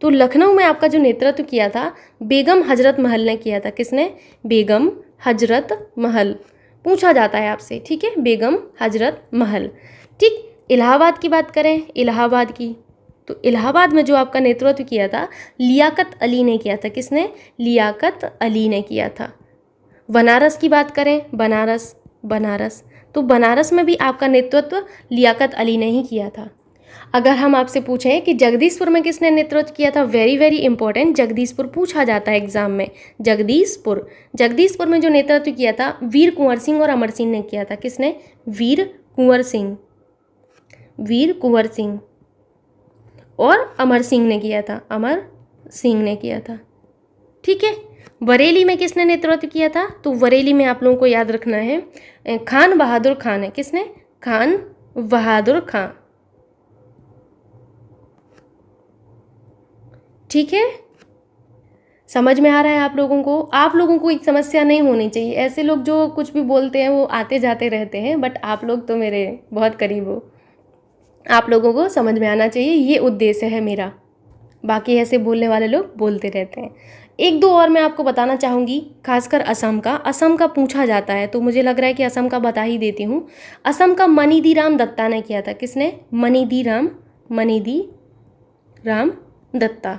तो लखनऊ में आपका जो नेतृत्व किया था बेगम हजरत महल ने किया था। किसने? बेगम हजरत महल। पूछा जाता है आपसे। ठीक है, बेगम हजरत महल। ठीक, इलाहाबाद की बात करें, इलाहाबाद की, तो इलाहाबाद में जो आपका नेतृत्व किया था लियाकत अली ने किया था। किसने? लियाकत अली ने किया था। बनारस की बात करें, बनारस, तो बनारस में भी आपका नेतृत्व लियाकत अली ने ही किया था। अगर हम आपसे पूछें कि जगदीशपुर में किसने नेतृत्व किया था, वेरी वेरी इंपॉर्टेंट, जगदीशपुर पूछा जाता है एग्जाम में। जगदीशपुर में जो नेतृत्व किया था वीर कुंवर सिंह और अमर सिंह ने किया था। किसने? वीर कुंवर सिंह और अमर सिंह ने किया था। ठीक है, बरेली में किसने नेतृत्व किया था? तो बरेली में आप लोगों को याद रखना है खान बहादुर खान है। किसने? खान बहादुर खान। ठीक है, समझ में आ रहा है आप लोगों को? आप लोगों को एक समस्या नहीं होनी चाहिए। ऐसे लोग जो कुछ भी बोलते हैं वो आते जाते रहते हैं, बट आप लोग तो मेरे बहुत करीब हो, आप लोगों को समझ में आना चाहिए, ये उद्देश्य है मेरा। बाकी ऐसे बोलने वाले लोग बोलते रहते हैं। एक दो और मैं आपको बताना चाहूँगी, खासकर असम का पूछा जाता है, तो मुझे लग रहा है कि असम का बता ही देती हूँ। असम का मनिदीराम दत्ता ने किया था। किसने? मनिदीराम मनिधि राम दत्ता।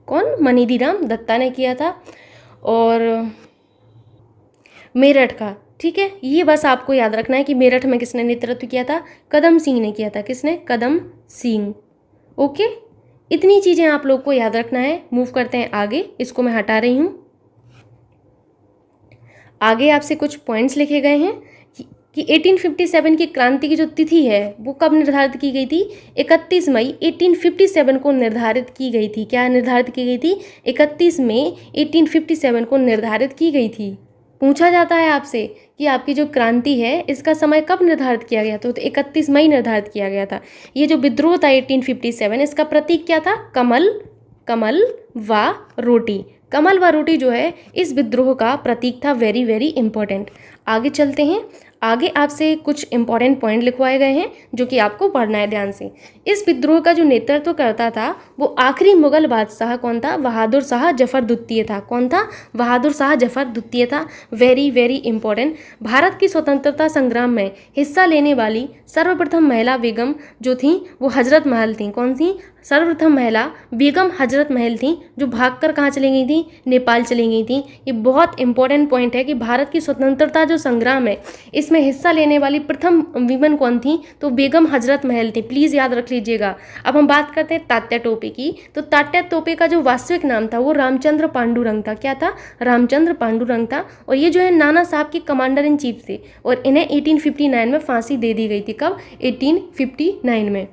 कौन? मनिधि राम दत्ता ने किया था। और मेरठ का, ठीक है, ये बस आपको याद रखना है कि मेरठ में किसने नेतृत्व किया था? कदम सिंह ने किया था। किसने? कदम सिंह। ओके, इतनी चीज़ें आप लोग को याद रखना है। मूव करते हैं आगे, इसको मैं हटा रही हूँ। आगे आपसे कुछ पॉइंट्स लिखे गए हैं कि 1857 की क्रांति की जो तिथि है वो कब निर्धारित की गई थी? 31 मई 1857 को निर्धारित की गई थी। क्या निर्धारित की गई थी? 31 मई 1857 को निर्धारित की गई थी। पूछा जाता है आपसे कि आपकी जो क्रांति है इसका समय कब निर्धारित किया गया था? तो 31 मई निर्धारित किया गया था। ये जो विद्रोह था 1857, इसका प्रतीक क्या था? कमल, कमल व रोटी। कमल व रोटी जो है इस विद्रोह का प्रतीक था। Very very important. आगे चलते हैं। आगे आपसे कुछ इंपॉर्टेंट पॉइंट लिखवाए गए हैं जो कि आपको पढ़ना है ध्यान से। इस विद्रोह का जो नेतृत्व करता था वो आखिरी मुगल बादशाह कौन था? बहादुर शाह जफर द्वितीय था। कौन था? बहादुर शाह जफर द्वितीय था। Very very important. भारत की स्वतंत्रता संग्राम में हिस्सा लेने वाली सर्वप्रथम महिला बेगम जो थी वो हजरत महल थी। कौन सी? सर्वप्रथम महिला बेगम हजरत महल थी, जो भागकर कहाँ चली गई थी? नेपाल चली गई थी। ये बहुत इंपॉर्टेंट पॉइंट है कि भारत की स्वतंत्रता जो संग्राम है इसमें हिस्सा लेने वाली प्रथम वीमन कौन थी? तो बेगम हजरत महल थी। प्लीज़ याद रख लीजिएगा। अब हम बात करते हैं तात्या टोपे की। तो तात्या टोपे का जो वास्तविक नाम था वो रामचंद्र पांडुरंग था। क्या था? रामचंद्र पांडुरंग था। और ये जो है नाना साहब के कमांडर इन चीफ थे और इन्हें 1859 में फांसी दे दी गई थी। कब? 1859 में।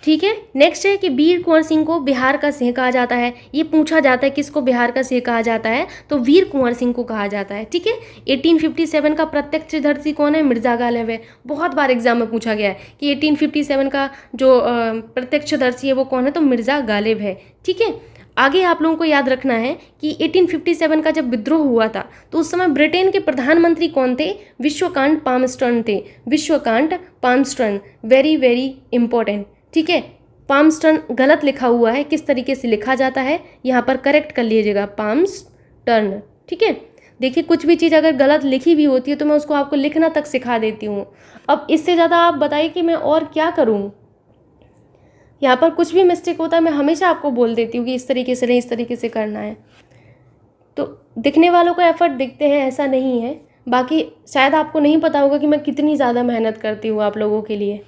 ठीक है। नेक्स्ट है कि वीर कुंवर सिंह को बिहार का सिंह कहा जाता है। ये पूछा जाता है किसको बिहार का सिंह कहा जाता है? तो वीर कुंवर सिंह को कहा जाता है। ठीक है। 1857 का प्रत्यक्षदर्शी कौन है? मिर्जा गालिब है। बहुत बार एग्जाम में पूछा गया है कि 1857 का जो प्रत्यक्षदर्शी है वो कौन है? तो मिर्जा गालिब है। ठीक है। आगे आप लोगों को याद रखना है कि 1857 का जब विद्रोह हुआ था तो उस समय ब्रिटेन के प्रधानमंत्री कौन थे? विश्वकांत पामस्टर्न थे। Viscount Palmerston. Very very important. ठीक है। पामस्टर्न गलत लिखा हुआ है, किस तरीके से लिखा जाता है यहाँ पर करेक्ट कर लीजिएगा। पामस्टर्न। ठीक है। देखिए कुछ भी चीज़ अगर गलत लिखी भी होती है तो मैं उसको आपको लिखना तक सिखा देती हूँ। अब इससे ज़्यादा आप बताइए कि मैं और क्या करूँ। यहाँ पर कुछ भी मिस्टेक होता है मैं हमेशा आपको बोल देती हूँ कि इस तरीके से नहीं, इस तरीके से करना है। तो दिखने वालों को एफर्ट दिखते हैं, ऐसा नहीं है। बाकी शायद आपको नहीं पता होगा कि मैं कितनी ज़्यादा मेहनत करती हूँ आप लोगों के लिए।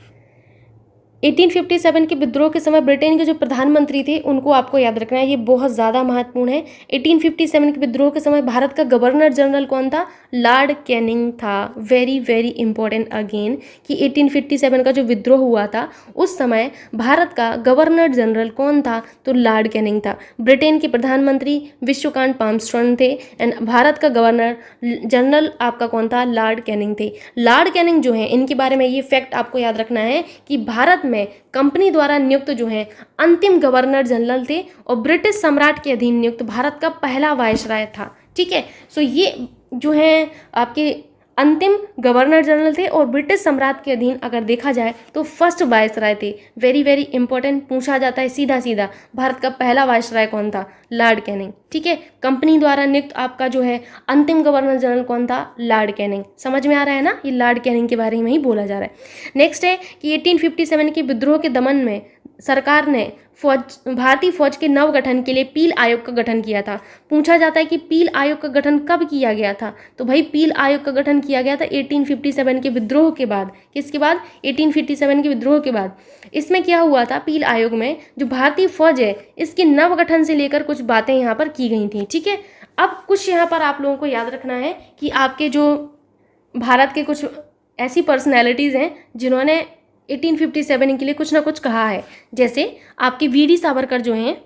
1857 के विद्रोह के समय ब्रिटेन के जो प्रधानमंत्री थे उनको आपको याद रखना है, ये बहुत ज़्यादा महत्वपूर्ण है। 1857 के विद्रोह के समय भारत का गवर्नर जनरल कौन था? लॉर्ड कैनिंग था। वेरी वेरी इंपॉर्टेंट अगेन कि 1857 का जो विद्रोह हुआ था उस समय भारत का गवर्नर जनरल कौन था? तो लॉर्ड कैनिंग था। ब्रिटेन के प्रधानमंत्री विश्वकांत पामस्टर्न थे एंड भारत का गवर्नर जनरल आपका कौन था? लॉर्ड कैनिंग थे। लॉर्ड कैनिंग जो है इनके बारे में ये फैक्ट आपको याद रखना है कि भारत में कंपनी द्वारा नियुक्त जो है अंतिम गवर्नर जनरल थे और ब्रिटिश सम्राट के अधीन नियुक्त भारत का पहला वायसराय था। ठीक है। सो ये जो है आपके अंतिम गवर्नर जनरल थे और ब्रिटिश सम्राट के अधीन अगर देखा जाए तो फर्स्ट वायसराय थे। Very very important. पूछा जाता है सीधा सीधा भारत का पहला वायसराय कौन था? Lord Canning. ठीक है। कंपनी द्वारा नियुक्त आपका जो है अंतिम गवर्नर जनरल कौन था? Lord Canning. समझ में आ रहा है ना? ये लॉर्ड कैनिंग के बारे में ही बोला जा रहा है। नेक्स्ट है कि 1857 के विद्रोह के दमन में सरकार ने भारतीय फौज के नव गठन के लिए पील आयोग का गठन किया था। पूछा जाता है कि पील आयोग का गठन कब किया गया था? तो भाई पील आयोग का गठन किया गया था 1857 के विद्रोह के बाद। किसके बाद? 1857 के विद्रोह के बाद। इसमें क्या हुआ था? पील आयोग में जो भारतीय फौज है इसके नव गठन से लेकर कुछ बातें यहाँ पर की गई थी। ठीक है। अब कुछ यहाँ पर आप लोगों को याद रखना है कि आपके जो भारत के कुछ ऐसी पर्सनैलिटीज़ हैं जिन्होंने 1857 के लिए कुछ ना कुछ कहा है। जैसे आपके वीडी सावरकर जो हैं,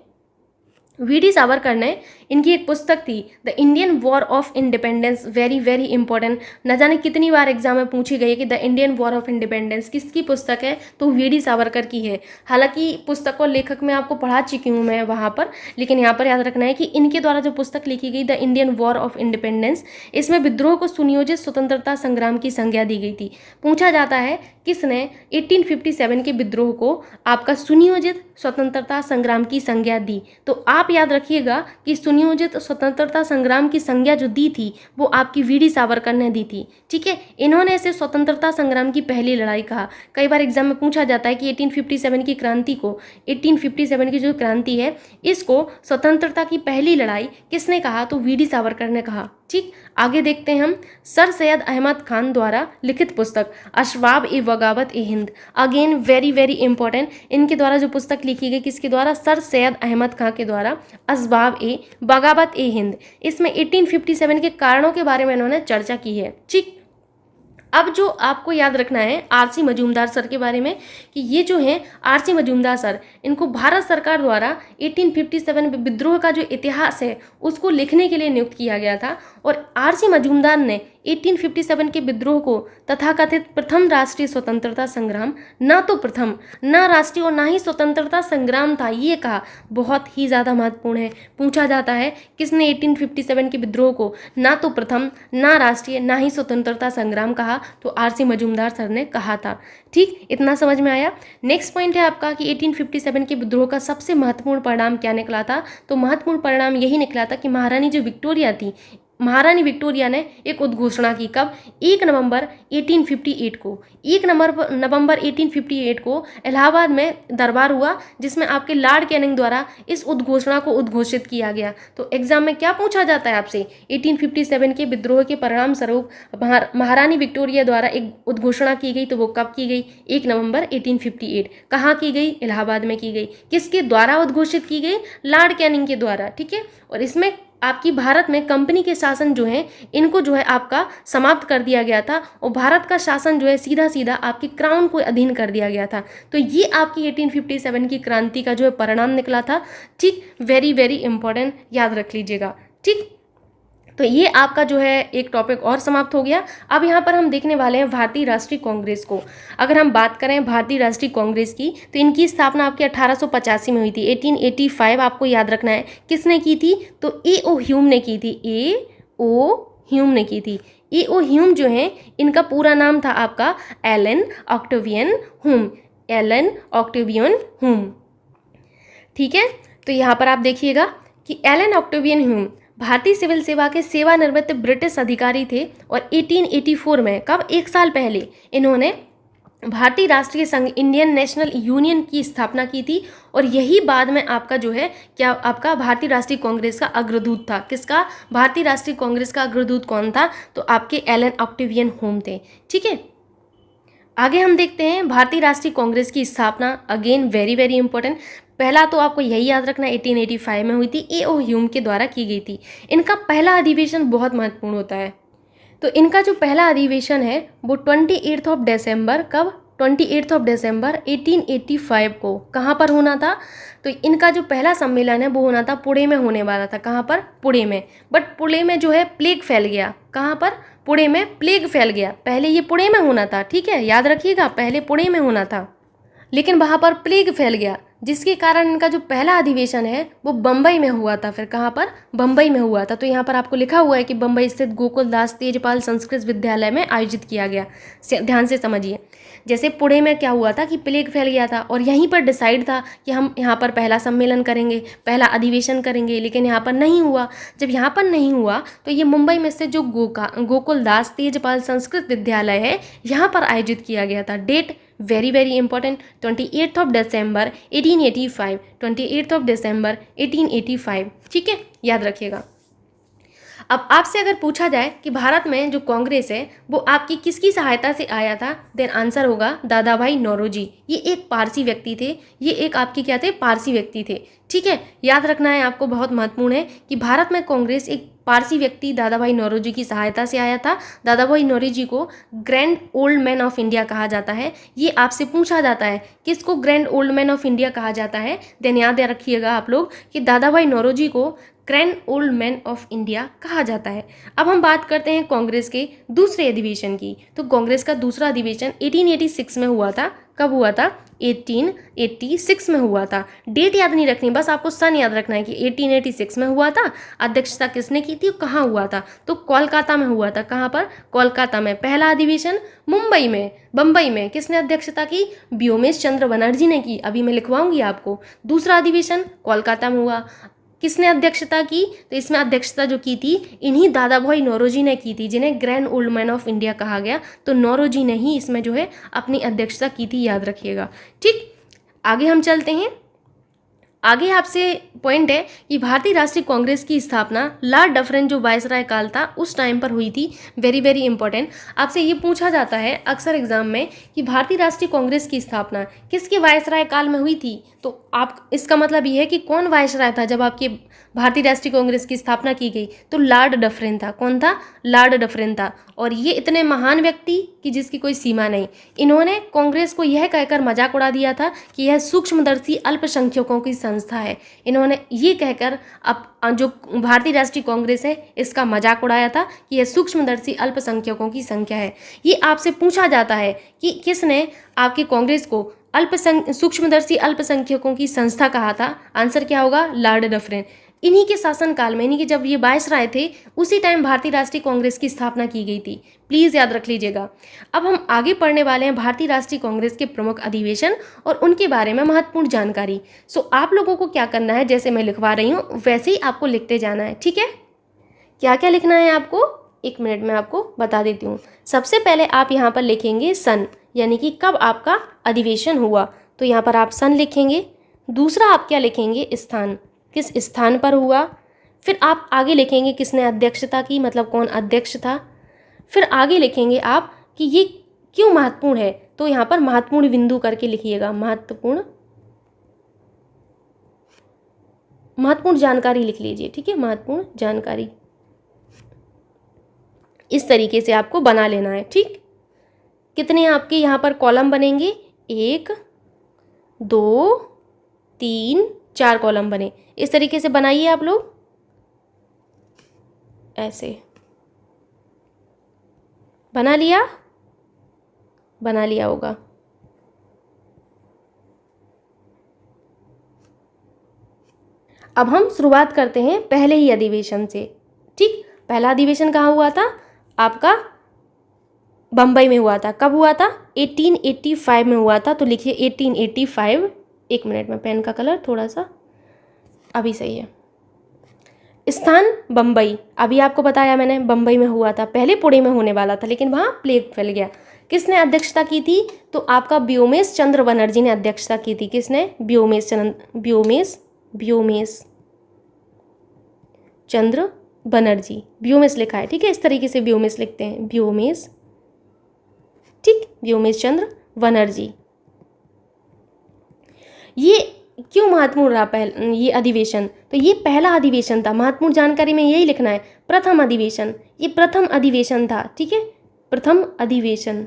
वीडी सावरकर ने इनकी एक पुस्तक थी the Indian war of independence. Very very important. न जाने कितनी बार एग्जाम में पूछी गई है कि the Indian war of independence किसकी पुस्तक है? तो वीडी सावरकर की है। हालांकि पुस्तक और लेखक में आपको पढ़ा चुकी हूँ मैं वहाँ पर, लेकिन यहाँ पर याद रखना है कि इनके द्वारा जो पुस्तक लिखी गई the Indian war of independence, इसमें विद्रोह को सुनियोजित स्वतंत्रता संग्राम की संज्ञा दी गई थी। पूछा जाता है किसने 1857 के विद्रोह को आपका सुनियोजित स्वतंत्रता संग्राम की संज्ञा दी। तो आप याद रखिएगा कि सुनियोजित स्वतंत्रता संग्राम की संज्ञा जो दी थी वो आपकी वीडी सावरकर ने दी थी। ठीक है, इन्होंने इसे स्वतंत्रता संग्राम की पहली लड़ाई कहा। कई बार एग्जाम में पूछा जाता है कि 1857 की क्रांति को, 1857 की जो क्रांति है इसको स्वतंत्रता की पहली लड़ाई किसने कहा, तो वीडी सावरकर ने कहा। ठीक, आगे देखते हैं हम सर सैयद अहमद खान द्वारा लिखित पुस्तक Asbab e Baghawat e Hind. Again very very important, इनके द्वारा जो पुस्तक लिखी गई किसके द्वारा, सर सैयद अहमद खान के द्वारा, असबाब ए बगावत ए हिंद। इसमें 1857 के कारणों के बारे में इन्होंने चर्चा की है। ठीक, अब जो आपको याद रखना है आरसी मजूमदार सर के बारे में कि ये जो हैं आरसी मजूमदार सर, इनको भारत सरकार द्वारा 1857 विद्रोह का जो इतिहास है उसको लिखने के लिए नियुक्त किया गया था। और आरसी मजूमदार ने 1857 के विद्रोह को तथाकथित प्रथम राष्ट्रीय स्वतंत्रता संग्राम, ना तो प्रथम, ना राष्ट्रीय और ना ही स्वतंत्रता संग्राम था, ये कहा। बहुत ही ज़्यादा महत्वपूर्ण है, पूछा जाता है किसने 1857 के विद्रोह को ना तो प्रथम, ना राष्ट्रीय, ना ही स्वतंत्रता संग्राम कहा, तो आरसी मजूमदार सर ने कहा था। ठीक, इतना समझ में आया। नेक्स्ट पॉइंट है आपका कि 1857 के विद्रोह का सबसे महत्वपूर्ण परिणाम क्या निकला था, तो महत्वपूर्ण परिणाम यही निकला था कि महारानी जो विक्टोरिया थी, महारानी विक्टोरिया ने एक उद्घोषणा की। कब, 1 नवंबर 1858 को। 1 नवंबर 1858 को इलाहाबाद में दरबार हुआ जिसमें आपके लॉर्ड कैनिंग द्वारा इस उद्घोषणा को उद्घोषित किया गया। तो एग्जाम में क्या पूछा जाता है आपसे, 1857 के विद्रोह के परिणाम स्वरूप महारानी विक्टोरिया द्वारा एक उद्घोषणा की गई, तो वो कब की गई, 1 नवंबर 1858। कहाँ की गई, इलाहाबाद में की गई। किसके द्वारा उद्घोषित की गई, लॉर्ड कैनिंग के द्वारा। ठीक है, और इसमें आपकी भारत में कंपनी के शासन जो है इनको जो है आपका समाप्त कर दिया गया था और भारत का शासन जो है सीधा सीधा आपकी क्राउन को अधीन कर दिया गया था। तो ये आपकी 1857 की क्रांति का जो है परिणाम निकला था। ठीक, वेरी वेरी इंपॉर्टेंट, याद रख लीजिएगा। ठीक, तो ये आपका जो है एक टॉपिक और समाप्त हो गया। अब यहाँ पर हम देखने वाले हैं भारतीय राष्ट्रीय कांग्रेस को। अगर हम बात करें भारतीय राष्ट्रीय कांग्रेस की तो इनकी स्थापना आपकी 1885 में हुई थी। 1885 आपको याद रखना है किसने की थी, तो ए.ओ. ह्यूम ने की थी। ए.ओ. ह्यूम ने की थी। ए.ओ. ह्यूम जो है इनका पूरा नाम था आपका Allan Octavian Hume. Allan Octavian Hume. ठीक है, तो यहाँ पर आप देखिएगा कि एलन ऑक्टेवियन ह्यूम भारतीय सिविल सेवा के सेवानिवृत्त ब्रिटिश अधिकारी थे और 1884 में, कब, 1 साल पहले, इन्होंने भारतीय राष्ट्रीय संघ इंडियन नेशनल यूनियन की स्थापना की थी। और यही बाद में आपका जो है क्या आपका भारतीय राष्ट्रीय कांग्रेस का अग्रदूत था। किसका, भारतीय राष्ट्रीय कांग्रेस का अग्रदूत कौन था, तो आपके एलन ऑक्टेवियन ह्यूम थे। ठीक है, आगे हम देखते हैं भारतीय राष्ट्रीय कांग्रेस की स्थापना। अगेन वेरी वेरी इंपॉर्टेंट, पहला तो आपको यही याद रखना 1885 में हुई थी, ए.ओ. ह्यूम के द्वारा की गई थी। इनका पहला अधिवेशन बहुत महत्वपूर्ण होता है। तो इनका जो पहला अधिवेशन है वो 28 दिसंबर, कब, 28 दिसंबर 1885 को कहाँ पर होना था, तो इनका जो पहला सम्मेलन है वो होना था पुणे में होने वाला था। कहाँ पर, पुणे में। बट पुणे में जो है प्लेग फैल गया। कहाँ पर, पुणे में प्लेग फैल गया। पहले ये पुणे में होना था, ठीक है, याद रखिएगा, पहले पुणे में होना था, लेकिन वहाँ पर प्लेग फैल गया जिसके कारण इनका जो पहला अधिवेशन है वो बम्बई में हुआ था। फिर कहाँ पर, बम्बई में हुआ था। तो यहाँ पर आपको लिखा हुआ है कि बम्बई स्थित गोकुलदास तेजपाल संस्कृत विद्यालय में आयोजित किया गया। ध्यान से समझिए, जैसे पुणे में क्या हुआ था कि प्लेग फैल गया था और यहीं पर डिसाइड था कि हम यहाँ पर पहला सम्मेलन करेंगे, पहला अधिवेशन करेंगे, लेकिन यहाँ पर नहीं हुआ। जब यहाँ पर नहीं हुआ तो ये मुंबई में स्थित जो गोकुलदास तेजपाल संस्कृत विद्यालय है यहाँ पर आयोजित किया गया था। डेट वेरी वेरी इंपॉर्टेंट, 28 दिसंबर 1885, 28 दिसंबर 1885। ठीक है, याद रखिएगा। अब आपसे अगर पूछा जाए कि भारत में जो कांग्रेस है वो आपकी किसकी सहायता से आया था, देन आंसर होगा दादा भाई नौरोजी। ये एक पारसी व्यक्ति थे, ये एक आपके क्या थे, पारसी व्यक्ति थे। ठीक है, याद रखना है आपको, बहुत महत्वपूर्ण है कि भारत में कांग्रेस एक पारसी व्यक्ति दादा भाई नौरोजी की सहायता से आया था। दादा भाई नौरोजी को grand old man of India कहा जाता है। ये आपसे पूछा जाता है किसको grand old man of India कहा जाता है, देन याद रखिएगा आप लोग कि दादा भाई नौरोजी को grand old man of India कहा जाता है। अब हम बात करते हैं कांग्रेस के दूसरे अधिवेशन की। तो कांग्रेस का दूसरा अधिवेशन 1886 में हुआ था। कब हुआ था, 1886 में हुआ था। डेट याद नहीं रखनी, बस आपको सन याद रखना है कि 1886 में हुआ था। अध्यक्षता किसने की थी, कहाँ हुआ था, तो कोलकाता में हुआ था। कहाँ पर, कोलकाता में। पहला अधिवेशन बम्बई में किसने अध्यक्षता की, व्योमेश चंद्र बनर्जी ने की, अभी मैं लिखवाऊंगी आपको। दूसरा अधिवेशन कोलकाता में हुआ, किसने अध्यक्षता की, तो इसमें अध्यक्षता जो की थी इन्हीं दादा भाई नौरोजी ने की थी, जिन्हें grand old man of India कहा गया। तो नौरोजी ने ही इसमें जो है अपनी अध्यक्षता की थी, याद रखिएगा। ठीक, आगे हम चलते हैं। आगे आपसे पॉइंट है कि भारतीय राष्ट्रीय कांग्रेस की स्थापना लॉर्ड डफरिन जो वायसराय काल था उस टाइम पर हुई थी। वेरी वेरी इंपॉर्टेंट, आपसे ये पूछा जाता है अक्सर एग्जाम में कि भारतीय राष्ट्रीय कांग्रेस की स्थापना किसके वायसराय काल में हुई थी। तो आप, इसका मतलब ये है कि कौन वायसराय था जब आपके भारतीय राष्ट्रीय कांग्रेस की स्थापना की गई, तो लॉर्ड डफरिन था। कौन था, लॉर्ड डफरिन था। और ये इतने महान व्यक्ति कि जिसकी कोई सीमा नहीं। इन्होंने कांग्रेस को यह कहकर मजाक उड़ा दिया था कि यह सूक्ष्मदर्शी अल्पसंख्यकों की संस्था है। इन्होंने ये कहकर अब जो भारतीय राष्ट्रीय कांग्रेस है इसका मजाक उड़ाया था कि यह सूक्ष्मदर्शी अल्पसंख्यकों की संख्या है। ये आपसे पूछा जाता है कि किसने आपके कांग्रेस को सूक्ष्मदर्शी अल्पसंख्यकों की संस्था कहा था। आंसर क्या होगा, लॉर्ड डफरिन। इन्हीं के शासनकाल में, इन्हीं के जब ये वायसराय थे उसी टाइम भारतीय राष्ट्रीय कांग्रेस की स्थापना की गई थी। प्लीज़ याद रख लीजिएगा। अब हम आगे पढ़ने वाले हैं भारतीय राष्ट्रीय कांग्रेस के प्रमुख अधिवेशन और उनके बारे में महत्वपूर्ण जानकारी। सो आप लोगों को क्या करना है, जैसे मैं लिखवा रही हूँ वैसे ही आपको लिखते जाना है। ठीक है, क्या क्या लिखना है आपको, एक मिनट में आपको बता देती हूँ। सबसे पहले आप यहाँ पर लिखेंगे सन, यानी कि कब आपका अधिवेशन हुआ, तो यहाँ पर आप सन लिखेंगे। दूसरा आप क्या लिखेंगे, स्थान, किस स्थान पर हुआ। फिर आप आगे लिखेंगे किसने अध्यक्षता की, मतलब कौन अध्यक्ष था। फिर आगे लिखेंगे आप कि ये क्यों महत्वपूर्ण है, तो यहाँ पर महत्वपूर्ण बिंदु करके लिखिएगा। महत्वपूर्ण जानकारी लिख लीजिए। ठीक है, महत्वपूर्ण जानकारी, इस तरीके से आपको बना लेना है। ठीक, कितने आपके यहाँ पर कॉलम बनेंगे, 1 2 3 4 कॉलम बने। इस तरीके से बनाइए आप लोग, ऐसे बना लिया होगा। अब हम शुरुआत करते हैं पहले ही अधिवेशन से। ठीक, पहला अधिवेशन कहाँ हुआ था, आपका बम्बई में हुआ था। कब हुआ था, 1885 में हुआ था। तो लिखिए 1885। एक मिनट में, पेन का कलर थोड़ा सा, अभी सही है। स्थान बम्बई, अभी आपको बताया मैंने, बम्बई में हुआ था। पहले पुणे में होने वाला था लेकिन वहाँ प्लेग फैल गया। किसने अध्यक्षता की थी, तो आपका व्योमेश चंद्र बनर्जी ने अध्यक्षता की थी। किसने, व्योमेश चंद्र बनर्जी। व्योमेश लिखा है, ठीक है, इस तरीके से व्योमेश लिखते हैं, व्योमेश। ठीक, व्योमेश चंद्र बनर्जी। ये क्यों महत्वपूर्ण रहा ये अधिवेशन, तो ये पहला अधिवेशन था। महत्वपूर्ण जानकारी में यही लिखना है, प्रथम अधिवेशन। ये प्रथम अधिवेशन था। ठीक है, प्रथम अधिवेशन।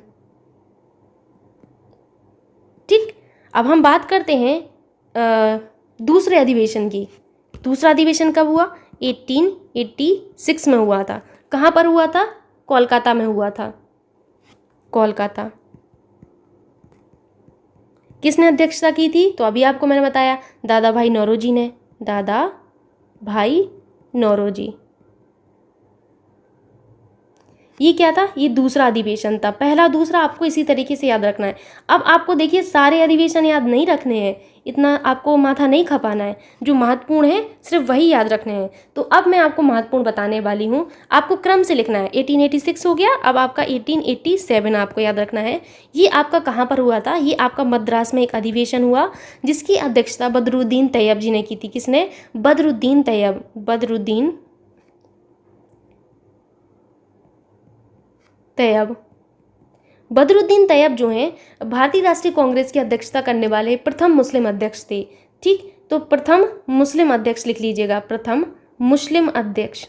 ठीक, अब हम बात करते हैं दूसरे अधिवेशन की। दूसरा अधिवेशन कब हुआ, 1886 में हुआ था। कहाँ पर हुआ था, कोलकाता में हुआ था। कोलकाता। किसने अध्यक्षता की थी, तो अभी आपको मैंने बताया, दादा भाई नौरोजी ने। दादा भाई नौरोजी। ये क्या था, ये दूसरा अधिवेशन था। पहला दूसरा आपको इसी तरीके से याद रखना है। अब आपको देखिए सारे अधिवेशन याद नहीं रखने हैं, इतना आपको माथा नहीं खपाना है। जो महत्वपूर्ण है सिर्फ वही याद रखने हैं। तो अब मैं आपको महत्वपूर्ण बताने वाली हूँ। आपको क्रम से लिखना है। 1886 हो गया, अब आपका 1887 आपको याद रखना है। ये आपका कहाँ पर हुआ था, ये आपका मद्रास में एक अधिवेशन हुआ जिसकी अध्यक्षता बदरुद्दीन तैयब जी ने की थी। किसने, बदरुद्दीन तैयब। बदरुद्दीन तैयब जो हैं भारतीय राष्ट्रीय कांग्रेस की अध्यक्षता करने वाले प्रथम मुस्लिम अध्यक्ष थे। ठीक, तो प्रथम मुस्लिम अध्यक्ष लिख लीजिएगा। प्रथम मुस्लिम अध्यक्ष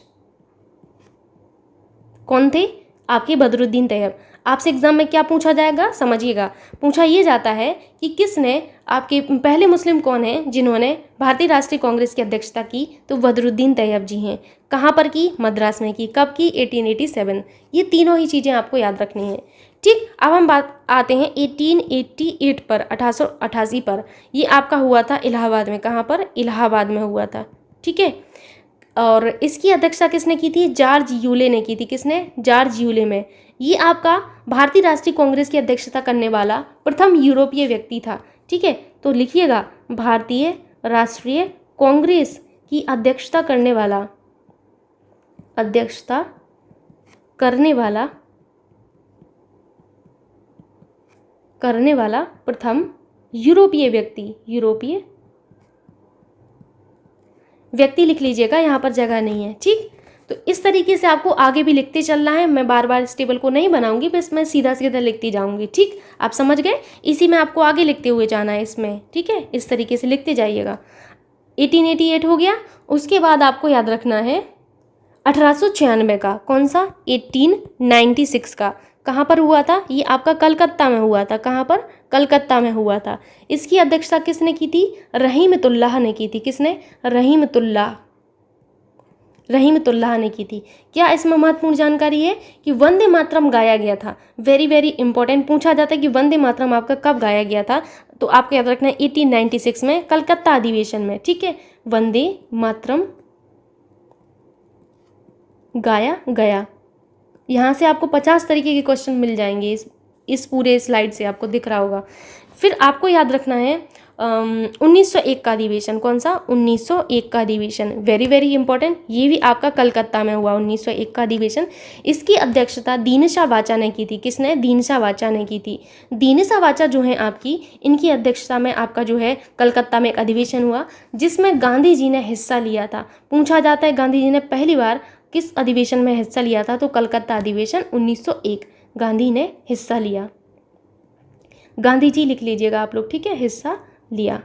कौन थे, आपके बदरुद्दीन तैयब। आपसे एग्जाम में क्या पूछा जाएगा, समझिएगा। पूछा ये जाता है कि किसने, आपके पहले मुस्लिम कौन हैं जिन्होंने भारतीय राष्ट्रीय कांग्रेस की अध्यक्षता की, तो बदरुद्दीन तैयब जी हैं। कहाँ पर की, मद्रास में की। कब की, 1887। ये तीनों ही चीज़ें आपको याद रखनी है। ठीक, अब हम बात आते हैं 1888 पर, 1888 पर। ये आपका हुआ था इलाहाबाद में। कहाँ पर? इलाहाबाद में हुआ था। ठीक है, और इसकी अध्यक्षता किसने की थी? जॉर्ज यूले ने की थी। किसने? जॉर्ज यूले में। ये आपका भारतीय राष्ट्रीय कांग्रेस की अध्यक्षता करने वाला प्रथम यूरोपीय व्यक्ति था। ठीक है, तो लिखिएगा, भारतीय राष्ट्रीय कांग्रेस की अध्यक्षता करने वाला प्रथम यूरोपीय व्यक्ति लिख लीजिएगा, यहाँ पर जगह नहीं है। ठीक, तो इस तरीके से आपको आगे भी लिखते चलना है। मैं बार बार इस टेबल को नहीं बनाऊंगी, बस मैं सीधा सीधा लिखती जाऊंगी। ठीक, आप समझ गए? इसी में आपको आगे लिखते हुए जाना है इसमें। ठीक है, इस तरीके से लिखते जाइएगा। 1888 हो गया। उसके बाद आपको याद रखना है 1896 का। कौन सा? 1896 का। कहाँ पर हुआ था? ये आपका कलकत्ता में हुआ था। कहाँ पर? कलकत्ता में हुआ था। इसकी अध्यक्षता किसने की थी? रहीमतुल्लाह ने की थी। किसने? रहीमतुल्लाह ने की थी। क्या इसमें महत्वपूर्ण जानकारी है कि वंदे मातरम गाया गया था। वेरी वेरी इंपॉर्टेंट, पूछा जाता है कि वंदे मातरम आपका कब गाया गया था, तो आपको याद रखना है 1896 में, कलकत्ता अधिवेशन में। ठीक है, वंदे मातरम गाया गया। यहाँ से आपको 50 तरीके के क्वेश्चन मिल जाएंगे इस पूरे स्लाइड से, आपको दिख रहा होगा। फिर आपको याद रखना है 1901 का अधिवेशन। कौन सा? 1901 का अधिवेशन, वेरी वेरी इंपॉर्टेंट। ये भी आपका कलकत्ता में हुआ 1901 का अधिवेशन। इसकी अध्यक्षता दीनशा वाचा ने की थी। किसने? दीनशा वाचा ने की थी। दीनशा वाचा जो है आपकी, इनकी अध्यक्षता में आपका जो है कलकत्ता में एक अधिवेशन हुआ, जिसमें गांधी जी ने हिस्सा लिया था। पूछा जाता है गांधी जी ने पहली बार किस अधिवेशन में हिस्सा लिया था, तो कलकत्ता अधिवेशन 1901 गांधी ने हिस्सा लिया। गांधी जी लिख लीजिएगा आप लोग। ठीक है, हिस्सा लिया।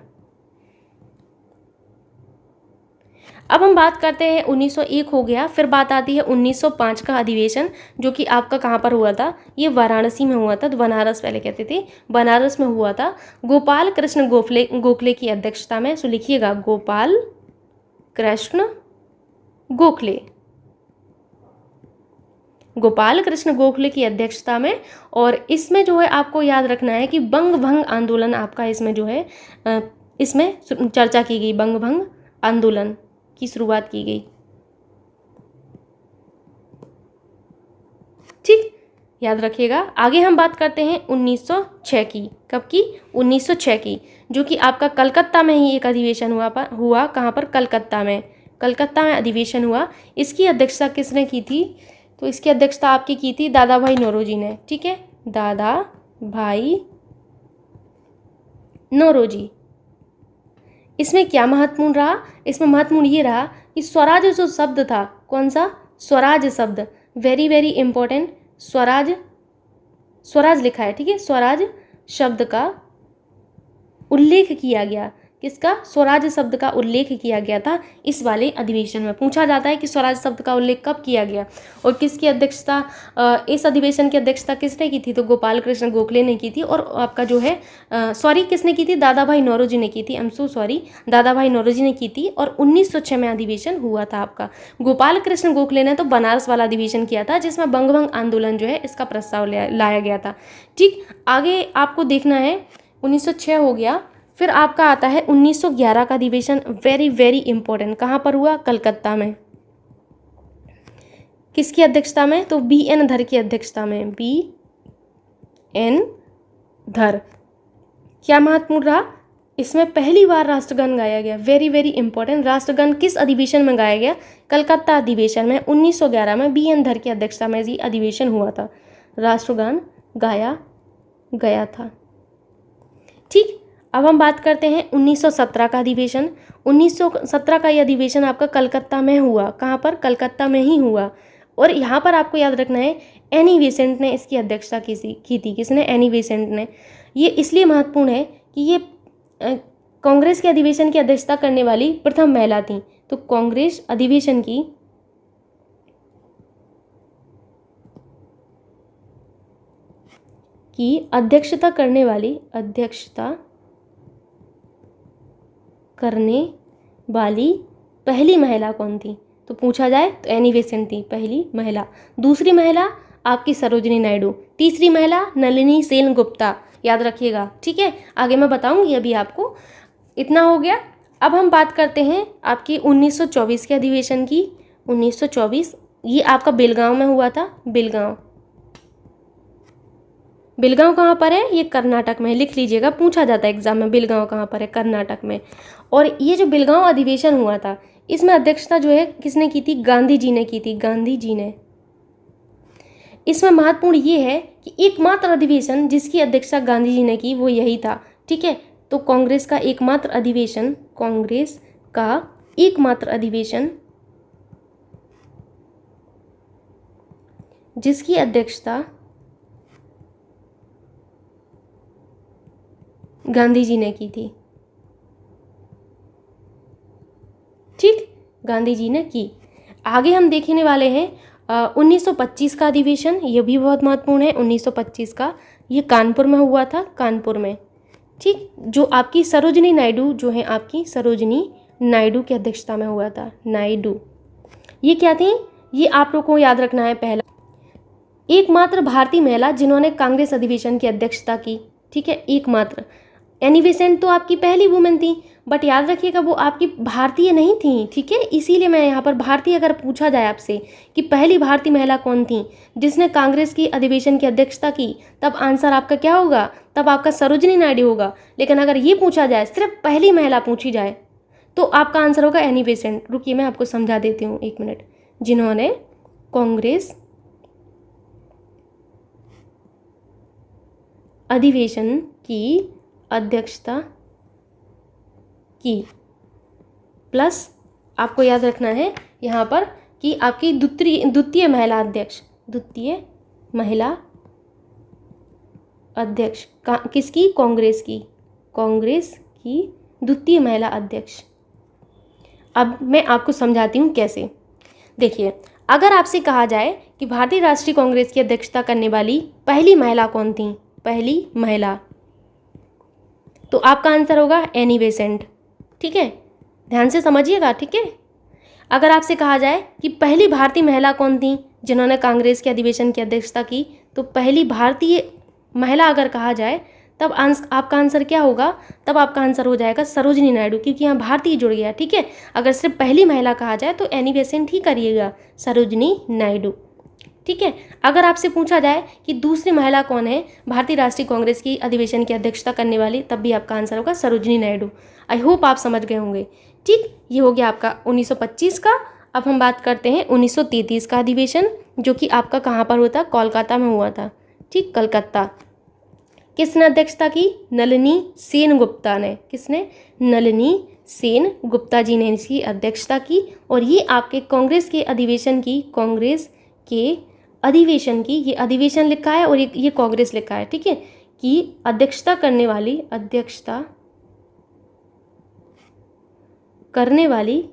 अब हम बात करते हैं 1901 हो गया। फिर बात आती है 1905 का अधिवेशन, जो कि आपका कहाँ पर हुआ था? ये वाराणसी में हुआ था। तो बनारस पहले कहते थे, बनारस में हुआ था। गोपाल कृष्ण गोखले की अध्यक्षता में। सो लिखिएगा, गोपाल कृष्ण गोखले की अध्यक्षता में। और इसमें जो है आपको याद रखना है कि बंग भंग आंदोलन आपका इसमें जो है इसमें चर्चा की गई। बंग भंग आंदोलन की शुरुआत की गई। ठीक, याद रखिएगा। आगे हम बात करते हैं 1906 की। कब की? 1906 की, जो कि आपका कलकत्ता में ही एक अधिवेशन हुआ। कहाँ पर? कलकत्ता में अधिवेशन हुआ। इसकी अध्यक्षता किसने की थी? तो इसकी अध्यक्षता आपकी की थी दादा भाई नौरोजी ने। ठीक है, दादा भाई नौरोजी। इसमें क्या महत्वपूर्ण रहा? इसमें महत्वपूर्ण ये रहा कि स्वराज जो शब्द था, कौन सा? स्वराज शब्द, वेरी वेरी इंपॉर्टेंट। स्वराज लिखा है। ठीक है, स्वराज शब्द का उल्लेख किया गया। किसका? स्वराज शब्द का उल्लेख किया गया था इस वाले अधिवेशन में। पूछा जाता है कि स्वराज शब्द का उल्लेख कब किया गया और किसकी अध्यक्षता, इस अधिवेशन की अध्यक्षता किसने की थी? तो गोपाल कृष्ण गोखले ने की थी। और आपका जो है किसने की थी? दादा भाई नौरोजी ने की थी। दादा भाई नौरोजी ने की थी। और 1906 में अधिवेशन हुआ था आपका। गोपाल कृष्ण गोखले ने तो बनारस वाला अधिवेशन किया था, जिसमें बंग भंग आंदोलन जो है इसका प्रस्ताव लाया गया था। ठीक, आगे आपको देखना है 1906 हो गया। फिर आपका आता है 1911 का अधिवेशन, वेरी वेरी इंपॉर्टेंट। कहाँ पर हुआ? कलकत्ता में। किसकी अध्यक्षता में? तो B.N. धर की अध्यक्षता में। B.N. धर। क्या महत्वपूर्ण रहा? इसमें पहली बार राष्ट्रगान गाया गया, वेरी वेरी इंपॉर्टेंट। राष्ट्रगान किस अधिवेशन में गाया गया? कलकत्ता अधिवेशन में 1911 में B.N. धर की अध्यक्षता में ये अधिवेशन हुआ था, राष्ट्रगान गाया गया था। ठीक, अब हम बात करते हैं 1917 का अधिवेशन। 1917 का ये अधिवेशन आपका कलकत्ता में हुआ। कहाँ पर? कलकत्ता में ही हुआ। और यहाँ पर आपको याद रखना है एनी बेसेंट ने इसकी अध्यक्षता की थी। किसने? एनी बेसेंट ने। ये इसलिए महत्वपूर्ण है कि ये कांग्रेस के अधिवेशन की अध्यक्षता करने वाली प्रथम महिला थी। तो कांग्रेस अधिवेशन की अध्यक्षता करने वाली पहली महिला कौन थी? तो पूछा जाए तो एनी बेसेंट थी पहली महिला। दूसरी महिला आपकी सरोजिनी नायडू। तीसरी महिला नलिनी सेन गुप्ता, याद रखिएगा, ठीक है। आगे मैं बताऊंगी अभी आपको। इतना हो गया। अब हम बात करते हैं आपकी 1924 के अधिवेशन की। 1924 ये आपका बेलगांव में हुआ था। बेलगांव, बेलगांव कहाँ पर है? ये कर्नाटक में, लिख लीजिएगा, पूछा जाता है एग्जाम में, बेलगांव कहाँ पर है? कर्नाटक में। और ये जो बेलगांव अधिवेशन हुआ था, इसमें अध्यक्षता जो है किसने की थी? गांधी जी ने की थी, गांधी जी ने। इसमें महत्वपूर्ण ये है कि एकमात्र अधिवेशन जिसकी अध्यक्षता गांधी जी ने की वो यही था, ठीक है। तो कांग्रेस का एकमात्र अधिवेशन, कांग्रेस का एकमात्र अधिवेशन जिसकी अध्यक्षता गांधी जी ने की थी, ठीक, गांधी जी ने की। आगे हम देखने वाले हैं 1925 का अधिवेशन, ये भी बहुत महत्वपूर्ण है। 1925 का ये कानपुर में हुआ था, कानपुर में, ठीक, जो आपकी सरोजिनी नायडू जो है, आपकी सरोजिनी नायडू की अध्यक्षता में हुआ था। नायडू ये क्या थी? ये आप लोगों को याद रखना है। पहला, एकमात्र भारतीय महिला जिन्होंने कांग्रेस अधिवेशन की अध्यक्षता की, ठीक है, एकमात्र। एनी बेसेंट तो आपकी पहली वुमेन थी, बट याद रखिएगा वो आपकी भारतीय नहीं थी, ठीक है। इसीलिए मैं यहाँ पर भारतीय, अगर पूछा जाए आपसे कि पहली भारतीय महिला कौन थी जिसने कांग्रेस की अधिवेशन की अध्यक्षता की, तब आंसर आपका क्या होगा? तब आपका सरोजिनी नायडू होगा। लेकिन अगर ये पूछा जाए, सिर्फ पहली महिला पूछी जाए, तो आपका आंसर होगा एनी बेसेंट। रुकिए मैं आपको समझा देती हूँ, एक मिनट। जिन्होंने कांग्रेस अधिवेशन की अध्यक्षता की, प्लस आपको याद रखना है यहाँ पर कि आपकी द्वितीय महिला अध्यक्ष, द्वितीय महिला अध्यक्ष किसकी? कांग्रेस की, कांग्रेस की द्वितीय महिला अध्यक्ष। अब मैं आपको समझाती हूँ कैसे। देखिए, अगर आपसे कहा जाए कि भारतीय राष्ट्रीय कांग्रेस की अध्यक्षता करने वाली पहली महिला कौन थी? पहली महिला, तो आपका आंसर होगा एनी बेसेंट, ठीक है। ध्यान से समझिएगा, ठीक है। अगर आपसे कहा जाए कि पहली भारतीय महिला कौन थी जिन्होंने कांग्रेस के अधिवेशन की अध्यक्षता की, तो पहली भारतीय महिला अगर कहा जाए, तब आपका आंसर क्या होगा? तब आपका आंसर हो जाएगा सरोजिनी नायडू, क्योंकि यहाँ भारतीय जुड़ गया, ठीक है। अगर सिर्फ पहली महिला कहा जाए तो एनी बेसेंट ही करिएगा, सरोजिनी नायडू, ठीक है। अगर आपसे पूछा जाए कि दूसरी महिला कौन है भारतीय राष्ट्रीय कांग्रेस की अधिवेशन की अध्यक्षता करने वाली, तब भी आपका आंसर होगा सरोजिनी नायडू। आई होप आप समझ गए होंगे, ठीक। ये हो गया आपका 1925 का। अब हम बात करते हैं 1933 का अधिवेशन, जो कि आपका कहाँ पर हुआ था? कोलकाता में हुआ था, ठीक, कलकत्ता। किसने अध्यक्षता की? नलिनी सेन गुप्ता ने। किसने? नलिनी सेन गुप्ता जी ने इसकी अध्यक्षता की। और ये आपके कांग्रेस के अधिवेशन की, कांग्रेस के अधिवेशन की, ये अधिवेशन लिखा है और ये कांग्रेस लिखा है, ठीक है, कि अध्यक्षता करने वाली, अध्यक्षता करने वाली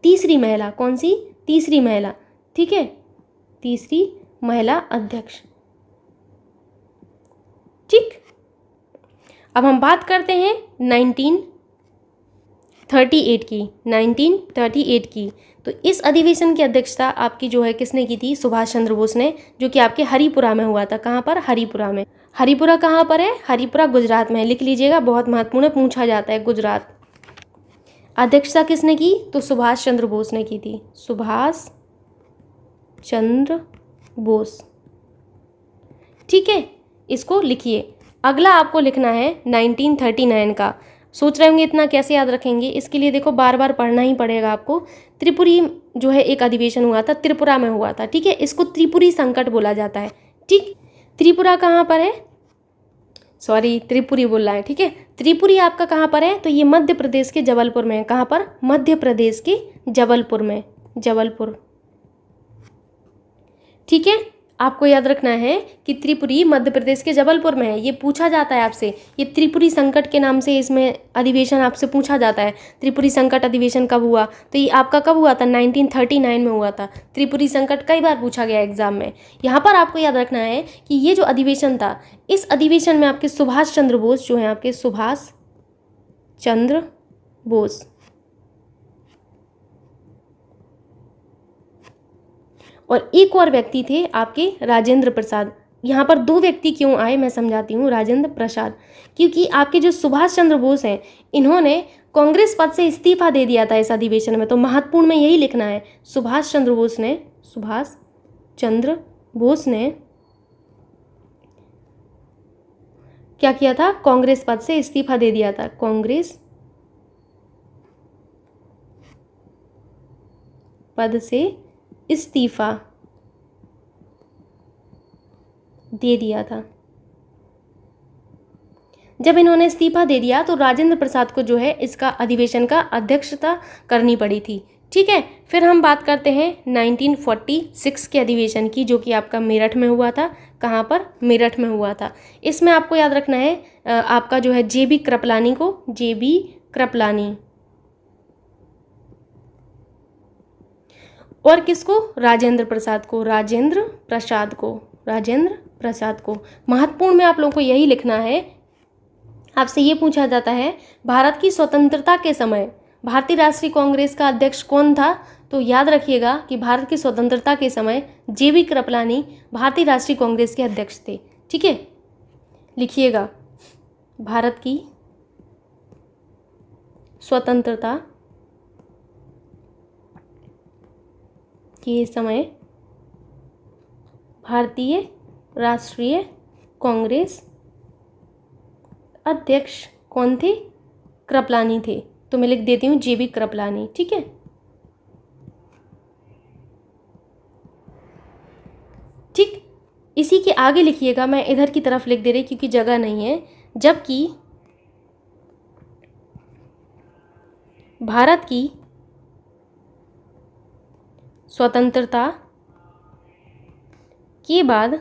तीसरी महिला, कौन सी? तीसरी महिला, ठीक है, तीसरी महिला अध्यक्ष, ठीक। अब हम बात करते हैं 1938 की, 1938 की। तो इस अधिवेशन की अध्यक्षता आपकी जो है किसने की थी? सुभाष चंद्र बोस ने, जो कि आपके हरिपुरा में हुआ था। कहाँ पर? हरिपुरा में। हरिपुरा कहाँ पर है? हरिपुरा गुजरात में, लिख लीजिएगा, बहुत महत्वपूर्ण है, पूछा जाता है, गुजरात। अध्यक्षता किसने की? तो सुभाष चंद्र बोस ने की थी, सुभाष चंद्र बोस, ठीक है। इसको लिखिए। अगला आपको लिखना है 1939 का। सोच रहे होंगे इतना कैसे याद रखेंगे, इसके लिए देखो बार बार पढ़ना ही पड़ेगा आपको। त्रिपुरी जो है एक अधिवेशन हुआ था, त्रिपुरा में हुआ था, ठीक है। इसको त्रिपुरी संकट बोला जाता है, ठीक। त्रिपुरा कहाँ पर है? सॉरी, त्रिपुरी बोल रहा है, ठीक है। त्रिपुरी आपका कहाँ पर है? तो ये मध्य प्रदेश के जबलपुर में है। कहाँ पर? मध्य प्रदेश के जबलपुर में, जबलपुर, ठीक है। आपको याद रखना है कि त्रिपुरी मध्य प्रदेश के जबलपुर में है। ये पूछा जाता है आपसे, ये त्रिपुरी संकट के नाम से इसमें अधिवेशन आपसे पूछा जाता है। त्रिपुरी संकट अधिवेशन कब हुआ? तो ये आपका कब हुआ था? 1939 में हुआ था। त्रिपुरी संकट कई बार पूछा गया एग्जाम में। यहाँ पर आपको याद रखना है कि ये जो अधिवेशन था, इस अधिवेशन में आपके सुभाष चंद्र बोस जो हैं, आपके सुभाष चंद्र बोस, और एक और व्यक्ति थे आपके राजेंद्र प्रसाद। यहाँ पर 2 व्यक्ति क्यों आए मैं समझाती हूँ। राजेंद्र प्रसाद क्योंकि आपके जो सुभाष चंद्र बोस हैं इन्होंने कांग्रेस पद से इस्तीफा दे दिया था इस अधिवेशन में, तो महत्वपूर्ण में यही लिखना है। सुभाष चंद्र बोस ने क्या किया था, कांग्रेस पद से इस्तीफा दे दिया था, कांग्रेस पद से इस्तीफा दे दिया था। जब इन्होंने इस्तीफा दे दिया तो राजेंद्र प्रसाद को जो है इसका अधिवेशन का अध्यक्षता करनी पड़ी थी। ठीक है, फिर हम बात करते हैं 1946 के अधिवेशन की, जो कि आपका मेरठ में हुआ था। कहाँ पर? मेरठ में हुआ था। इसमें आपको याद रखना है आपका जो है जेबी कृपलानी को, जेबी कृपलानी, और किसको? राजेंद्र प्रसाद को, राजेंद्र प्रसाद को। महत्वपूर्ण में आप लोगों को यही लिखना है। आपसे ये पूछा जाता है भारत की स्वतंत्रता के समय भारतीय राष्ट्रीय कांग्रेस का अध्यक्ष कौन था? तो याद रखिएगा कि भारत की स्वतंत्रता के समय जेबी कृपलानी भारतीय राष्ट्रीय कांग्रेस के अध्यक्ष थे। ठीक है, लिखिएगा, भारत की स्वतंत्रता के समय भारतीय राष्ट्रीय कांग्रेस अध्यक्ष कौन थे? कृपलानी थे। तो मैं लिख देती हूँ जेबी कृपलानी। ठीक है, ठीक, इसी के आगे लिखिएगा, मैं इधर की तरफ लिख दे रही क्योंकि जगह नहीं है। जबकि भारत की स्वतंत्रता के बाद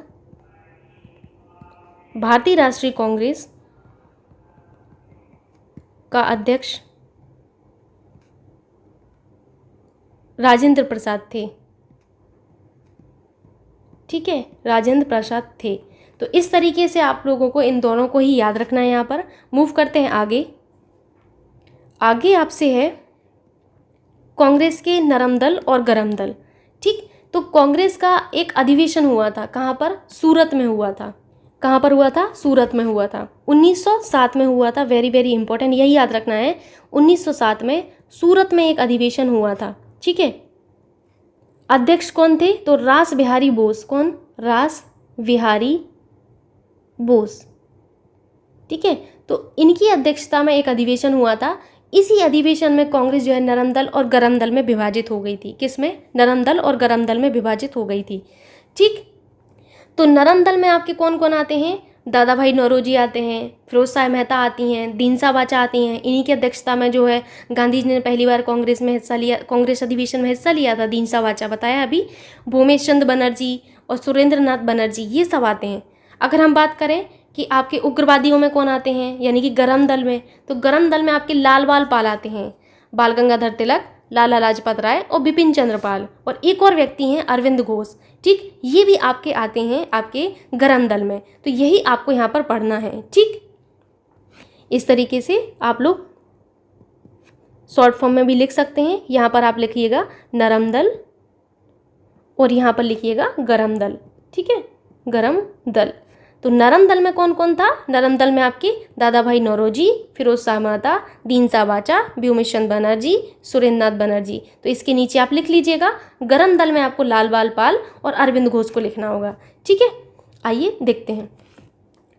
भारतीय राष्ट्रीय कांग्रेस का अध्यक्ष राजेंद्र प्रसाद थे। ठीक है, राजेंद्र प्रसाद थे। तो इस तरीके से आप लोगों को इन दोनों को ही याद रखना है। यहाँ पर मूव करते हैं आगे। आगे आपसे है कांग्रेस के नरम दल और गरम दल। ठीक, तो कांग्रेस का एक अधिवेशन हुआ था, कहाँ पर? सूरत में हुआ था। कहाँ पर हुआ था? सूरत में हुआ था। 1907 में हुआ था। वेरी वेरी इंपॉर्टेंट, यही याद रखना है। 1907 में सूरत में एक अधिवेशन हुआ था। ठीक है, अध्यक्ष कौन थे? तो रास बिहारी बोस। कौन? रास बिहारी बोस। ठीक है, तो इनकी अध्यक्षता में एक अधिवेशन हुआ था। इसी अधिवेशन में कांग्रेस जो है नरम दल और गरम दल में विभाजित हो गई थी। किसमें? नरम दल और गरम दल में विभाजित हो गई थी। ठीक, तो नरम दल में आपके कौन कौन आते हैं? दादा भाई नौरोजी आते हैं, फिरोज शाह मेहता आती हैं, दीनसा बाचा आती हैं। इन्हीं की अध्यक्षता में जो है गांधी जी ने पहली बार कांग्रेस में हिस्सा लिया, कांग्रेस अधिवेशन में हिस्सा लिया था। दीनसा बाचा बताया अभी, भूमेश चंद्र बनर्जी और सुरेंद्र नाथ बनर्जी, ये सब आते हैं। अगर हम बात करें कि आपके उग्रवादियों में कौन आते हैं, यानी कि गरम दल में, तो गरम दल में आपके लाल बाल पाल आते हैं, बाल गंगाधर तिलक, लाला लाजपत राय और बिपिन चंद्र पाल, और एक और व्यक्ति हैं अरविंद घोष। ठीक, ये भी आपके आते हैं आपके गरम दल में। तो यही आपको यहाँ पर पढ़ना है। ठीक, इस तरीके से आप लोग शॉर्ट फॉर्म में भी लिख सकते हैं। यहाँ पर आप लिखिएगा नरम दल और यहाँ पर लिखिएगा गरम दल। ठीक है, गरम दल। तो नरम दल में कौन कौन था? नरम दल में आपके दादा भाई नौरोजी, फिरोज शाह मेहता, दीनसा बाचा, भूमेश चंद्र बनर्जी, सुरेंद्र नाथ बनर्जी। तो इसके नीचे आप लिख लीजिएगा। गरम दल में आपको लाल बाल पाल और अरविंद घोष को लिखना होगा। ठीक है, आइए देखते हैं।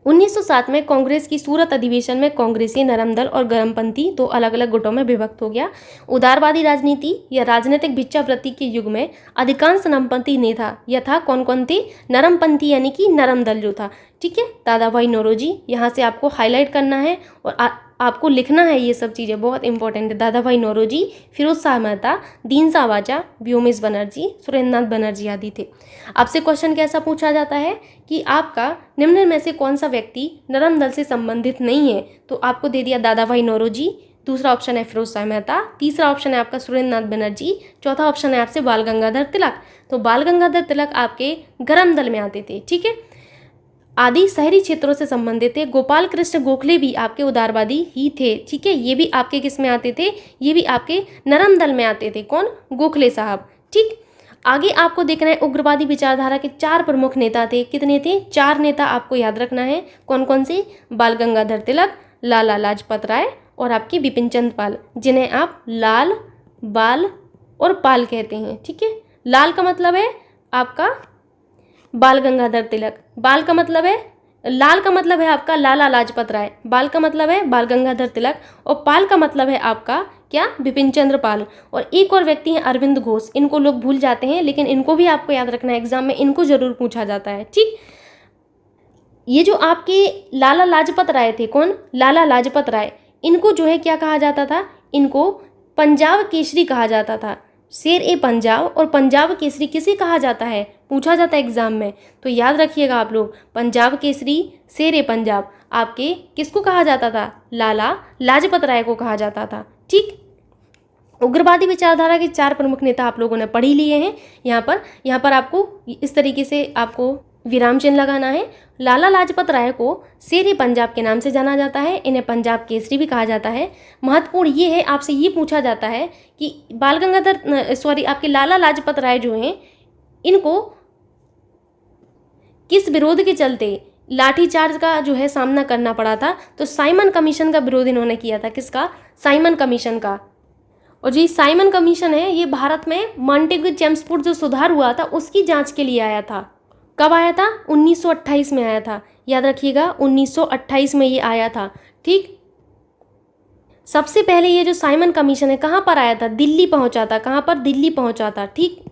1907 में कांग्रेस की सूरत अधिवेशन में कांग्रेसी नरम दल और गरमपंथी दो अलग अलग गुटों में विभक्त हो गया। उदारवादी राजनीति या राजनीतिक भिक्षावृत्ति के युग में अधिकांश नरमपंथी नेता यथा कौन कौन थे? नरमपंथी यानी कि नरम दल जो था। ठीक है, दादा भाई नौरोजी, यहाँ से आपको हाईलाइट करना है और आपको लिखना है। ये सब चीज़ें बहुत इंपॉर्टेंट है। दादा भाई नौरोजी, फिरोज शाह मेहता, दीनसा बाचा, भूमेश बनर्जी, सुरेंद्र नाथ बनर्जी आदि थे। आपसे क्वेश्चन कैसा पूछा जाता है कि आपका निम्न में से कौन सा व्यक्ति नरम दल से संबंधित नहीं है? तो आपको दे दिया दादा भाई नौरोजी, दूसरा ऑप्शन है फिरोज शाह मेहता, तीसरा ऑप्शन है आपका सुरेंद्र नाथ बनर्जी, चौथा ऑप्शन है आपसे बाल गंगाधर तिलक। तो बाल गंगाधर तिलक आपके गरम दल में आते थे। ठीक है, आदि शहरी क्षेत्रों से संबंधित थे। गोपाल कृष्ण गोखले भी आपके उदारवादी ही थे। ठीक है, ये भी आपके किस में आते थे? ये भी आपके नरम दल में आते थे। कौन? गोखले साहब। ठीक, आगे आपको देखना है उग्रवादी विचारधारा के 4 प्रमुख नेता थे। कितने थे? 4 नेता आपको याद रखना है। कौन कौन से? बाल गंगाधर तिलक, लाला लाजपत राय और आपके बिपिन चंद्र पाल, जिन्हें आप लाल, बाल और पाल कहते हैं। ठीक है, लाल का मतलब है आपका बाल गंगाधर तिलक, बाल का मतलब है लाल का मतलब है आपका लाला लाजपत राय, बाल का मतलब है बाल गंगाधर तिलक और पाल का मतलब है आपका क्या? बिपिन चंद्र पाल। और एक और व्यक्ति हैं अरविंद घोष। इनको लोग भूल जाते हैं, लेकिन इनको भी आपको याद रखना है, एग्जाम में इनको जरूर पूछा जाता है। ठीक, ये जो आपके लाला लाजपत राय थे, कौन? लाला लाजपत राय, इनको जो है क्या कहा जाता था? इनको पंजाब केसरी कहा जाता था। शेर ए पंजाब और पंजाब केसरी किसे कहा जाता है? पूछा जाता है एग्जाम में, तो याद रखिएगा आप लोग, पंजाब केसरी, शेर ए पंजाब आपके किसको कहा जाता था? लाला लाजपत राय को कहा जाता था। ठीक, उग्रवादी विचारधारा के 4 प्रमुख नेता आप लोगों ने पढ़ ही लिए हैं। यहाँ पर आपको इस तरीके से आपको विराम चिन्ह लगाना है। लाला लाजपत राय को शेर ए पंजाब के नाम से जाना जाता है, इन्हें पंजाब केसरी भी कहा जाता है। महत्वपूर्ण ये है, आपसे ये पूछा जाता है कि आपके लाला लाजपत राय जो हैं, इनको किस विरोध के चलते लाठीचार्ज का जो है सामना करना पड़ा था? तो साइमन कमीशन का विरोध इन्होंने किया था। किसका? साइमन कमीशन का। और जो साइमन कमीशन है, ये भारत में मॉन्टेग्यू चेम्सफोर्ड जो सुधार हुआ था उसकी जांच के लिए आया था। कब आया था? 1928 में आया था। याद रखिएगा, 1928 में ये आया था। ठीक, सबसे पहले ये जो साइमन कमीशन है कहाँ पर आया था? दिल्ली पहुंचा था। कहाँ पर? दिल्ली पहुंचा था। ठीक,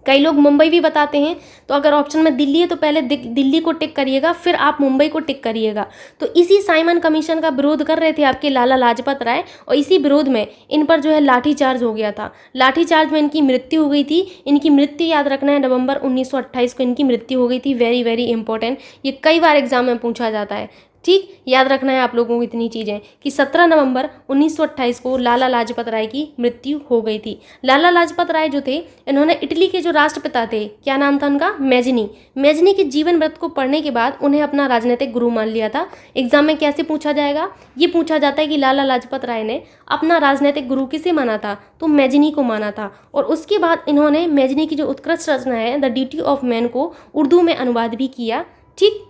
कई लोग मुंबई भी बताते हैं, तो अगर ऑप्शन में दिल्ली है तो पहले दिल्ली को टिक करिएगा, फिर आप मुंबई को टिक करिएगा। तो इसी साइमन कमीशन का विरोध कर रहे थे आपके लाला लाजपत राय, और इसी विरोध में इन पर जो है लाठीचार्ज हो गया था। लाठीचार्ज में इनकी मृत्यु हो गई थी। इनकी मृत्यु याद रखना है, नवंबर 1928 को इनकी मृत्यु हो गई थी। वेरी वेरी इंपॉर्टेंट, ये कई बार एग्जाम में पूछा जाता है। ठीक, याद रखना है आप लोगों को इतनी चीज़ें कि 17 नवंबर 1928 को लाला लाजपत राय की मृत्यु हो गई थी। लाला लाजपत राय जो थे, इन्होंने इटली के जो राष्ट्रपिता थे, क्या नाम था उनका? मैजनी के जीवन वृत्त को पढ़ने के बाद उन्हें अपना राजनीतिक गुरु मान लिया था। एग्जाम में कैसे पूछा जाएगा? ये पूछा जाता है कि लाला लाजपत राय ने अपना राजनीतिक गुरु किसे माना था? तो मैजनी को माना था। और उसके बाद इन्होंने मैजनी की जो उत्कृष्ट रचना है द ड्यूटी ऑफ मैन को उर्दू में अनुवाद भी किया। ठीक,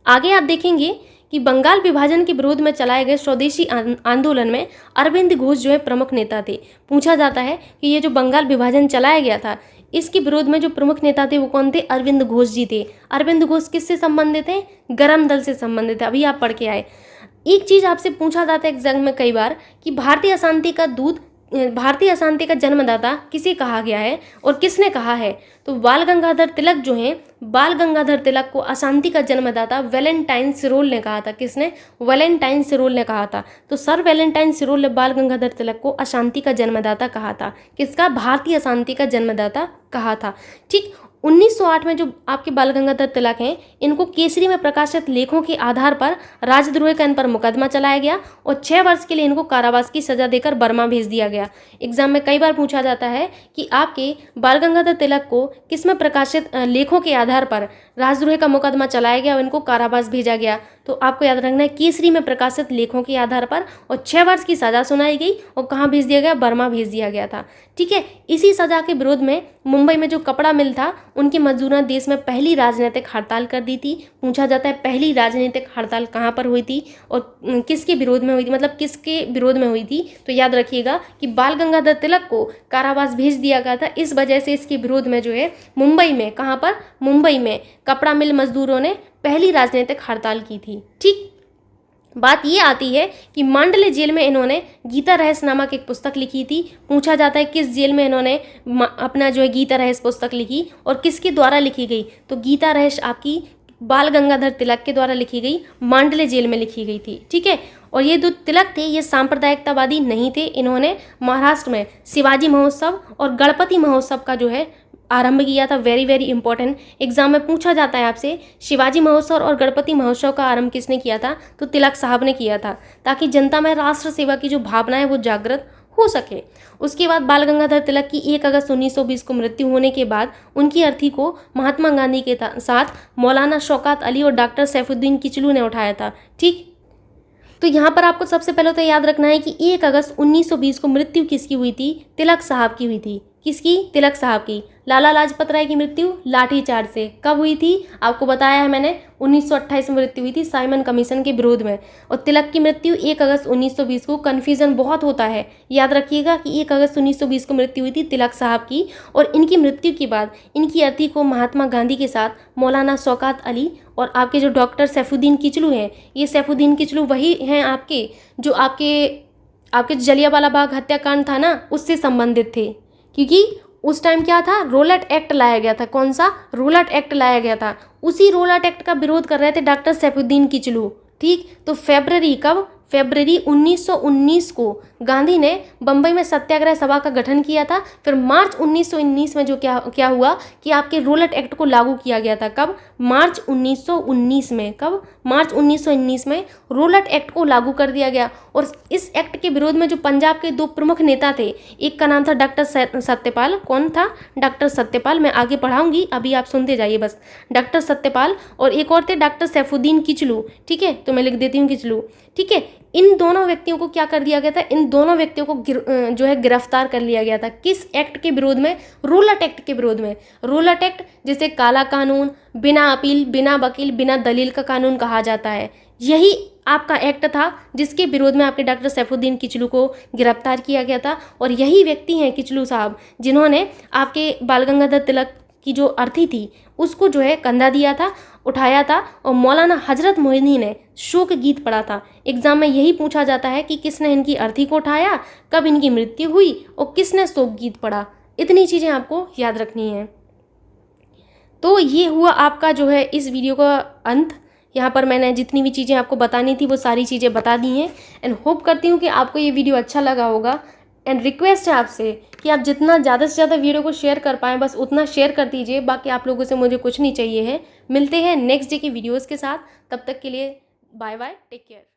आगे आप देखेंगे कि बंगाल विभाजन के विरोध में चलाए गए स्वदेशी आंदोलन में अरविंद घोष जो है प्रमुख नेता थे। पूछा जाता है कि ये जो बंगाल विभाजन चलाया गया था, इसके विरोध में जो प्रमुख नेता थे वो कौन थे? अरविंद घोष जी थे। अरविंद घोष किससे संबंधित थे? गरम दल से संबंधित है। अभी आप पढ़ के आए। एक चीज़ आपसे पूछा जाता है एग्जाम में कई बार कि भारतीय अशांति का जन्मदाता किसे कहा गया है और किसने कहा है? तो बाल गंगाधर तिलक जो हैं, बाल गंगाधर तिलक को अशांति का जन्मदाता वैलेंटाइन सिरोल ने कहा था। किसने? वैलेंटाइन सिरोल ने कहा था। तो सर वैलेंटाइन सिरोल ने बाल गंगाधर तिलक को अशांति का जन्मदाता कहा था। किसका? भारतीय अशांति का जन्मदाता कहा था। ठीक, 1908 में जो आपके बाल गंगाधर तिलक हैं, इनको केसरी में प्रकाशित लेखों के आधार पर राजद्रोह का इन पर मुकदमा चलाया गया और 6 वर्ष के लिए इनको कारावास की सजा देकर बर्मा भेज दिया गया। एग्जाम में कई बार पूछा जाता है कि आपके बाल गंगाधर तिलक को किसमें प्रकाशित लेखों के आधार पर राजद्रोह का मुकदमा चलाया गया और इनको कारावास भेजा गया? तो आपको याद रखना है केसरी में प्रकाशित लेखों के आधार पर, और 6 वर्ष की सजा सुनाई गई और कहाँ भेज दिया गया? बर्मा भेज दिया गया था। ठीक है, इसी सजा के विरोध में मुंबई में जो कपड़ा मिल था, उनके मजदूरों ने देश में पहली राजनीतिक हड़ताल कर दी थी। पूछा जाता है पहली राजनीतिक हड़ताल कहाँ पर हुई थी और किसके विरोध में हुई थी, मतलब किसके विरोध में हुई थी? तो याद रखिएगा कि बाल गंगाधर तिलक को कारावास भेज दिया गया था। इस वजह से इसके विरोध में जो है मुंबई में, कहाँ पर? मुंबई में कपड़ा मिल मजदूरों ने पहली राजनीतिक हड़ताल की थी। ठीक, बात ये आती है कि मांडले जेल में इन्होंने गीता रहस्य नामक एक पुस्तक लिखी थी। पूछा जाता है किस जेल में इन्होंने अपना जो है गीता रहस्य पुस्तक लिखी और किसके द्वारा लिखी गई? तो गीता रहस्य आपकी बाल गंगाधर तिलक के द्वारा लिखी गई, मांडले जेल में लिखी गई थी। ठीक है, और ये जो तिलक थे ये सांप्रदायिकतावादी नहीं थे। इन्होंने महाराष्ट्र में शिवाजी महोत्सव और गणपति महोत्सव का जो है आरंभ किया था। वेरी वेरी इंपॉर्टेंट, एग्जाम में पूछा जाता है आपसे शिवाजी महोत्सव और गणपति महोत्सव का आरंभ किसने किया था? तो तिलक साहब ने किया था, ताकि जनता में राष्ट्र सेवा की जो भावना है वो जागृत हो सके। उसके बाद बाल गंगाधर तिलक की 1 अगस्त 1920 को मृत्यु होने के बाद उनकी अर्थी को महात्मा गांधी के साथ मौलाना शौकत अली और डॉक्टर सैफुद्दीन किचलू ने उठाया था। ठीक, तो यहाँ पर आपको सबसे पहले तो याद रखना है कि 1 अगस्त 1920 को मृत्यु किसकी हुई थी? तिलक साहब की हुई थी। किसकी? तिलक साहब की। लाला लाजपत राय की मृत्यु लाठीचार्ज से कब हुई थी? आपको बताया है मैंने, 1928 में मृत्यु हुई थी साइमन कमीशन के विरोध में। और तिलक की मृत्यु 1 अगस्त 1920 को, कन्फ्यूजन बहुत होता है, याद रखिएगा कि 1 अगस्त 1920 को मृत्यु हुई थी तिलक साहब की। और इनकी मृत्यु के बाद इनकी अर्थी को महात्मा गांधी के साथ मौलाना शौकत अली और आपके जो डॉक्टर सैफुद्दीन किचलू हैं, ये सैफुद्दीन किचलू वही हैं आपके जो आपके जलियांवाला बाग हत्याकांड था ना, उससे संबंधित थे। क्योंकि उस टाइम क्या था, रोलट एक्ट लाया गया था। कौन सा? रोलट एक्ट लाया गया था। उसी रोलट एक्ट का विरोध कर रहे थे डॉक्टर सैफुद्दीन किचलू। ठीक, तो फरवरी 1919 को गांधी ने बम्बई में सत्याग्रह सभा का गठन किया था। फिर मार्च 1919 में जो क्या हुआ कि आपके रोलट एक्ट को लागू किया गया था। कब? मार्च 1919 में। कब? मार्च 1919 में रोलट एक्ट को लागू कर दिया गया। और इस एक्ट के विरोध में जो पंजाब के 2 प्रमुख नेता थे, एक का नाम था डॉक्टर सत्यपाल। कौन था? डॉक्टर सत्यपाल। मैं आगे पढ़ाऊंगी, अभी आप सुनते जाइए बस। डॉक्टर सत्यपाल और एक और थे डॉक्टर सैफुद्दीन किचलू। ठीक है, तो मैं लिख देती हूँ किचलू। ठीक है, इन दोनों व्यक्तियों को क्या कर दिया गया था? इन दोनों व्यक्तियों को जो है गिरफ्तार कर लिया गया था। किस एक्ट के विरोध में? रोलट एक्ट के विरोध में। रोलट एक्ट जिसे काला कानून, बिना अपील, बिना वकील, बिना दलील का कानून कहा जाता है, यही आपका एक्ट था जिसके विरोध में आपके डॉक्टर सैफुद्दीन किचलू को गिरफ्तार किया गया था। और यही व्यक्ति हैं किचलू साहब जिन्होंने आपके बाल गंगाधर तिलक की जो अर्थी थी उसको जो है कंधा दिया था, उठाया था। और मौलाना हजरत मोहिनी ने शोक गीत पढ़ा था। एग्जाम में यही पूछा जाता है कि किसने इनकी अर्थी को उठाया, कब इनकी मृत्यु हुई और किसने शोक गीत पढ़ा। इतनी चीज़ें आपको याद रखनी है। तो ये हुआ आपका जो है इस वीडियो का अंत। यहाँ पर मैंने जितनी भी चीज़ें आपको बतानी थी वो सारी चीज़ें बता दी हैं। एंड होप करती हूँ कि आपको ये वीडियो अच्छा लगा होगा। एंड रिक्वेस्ट है आपसे कि आप जितना ज़्यादा से ज़्यादा वीडियो को शेयर कर पाएँ, बस उतना शेयर कर दीजिए। बाकी आप लोगों से मुझे कुछ नहीं चाहिए है। मिलते हैं नेक्स्ट डे की वीडियोज़ के साथ। तब तक के लिए बाय बाय, टेक केयर।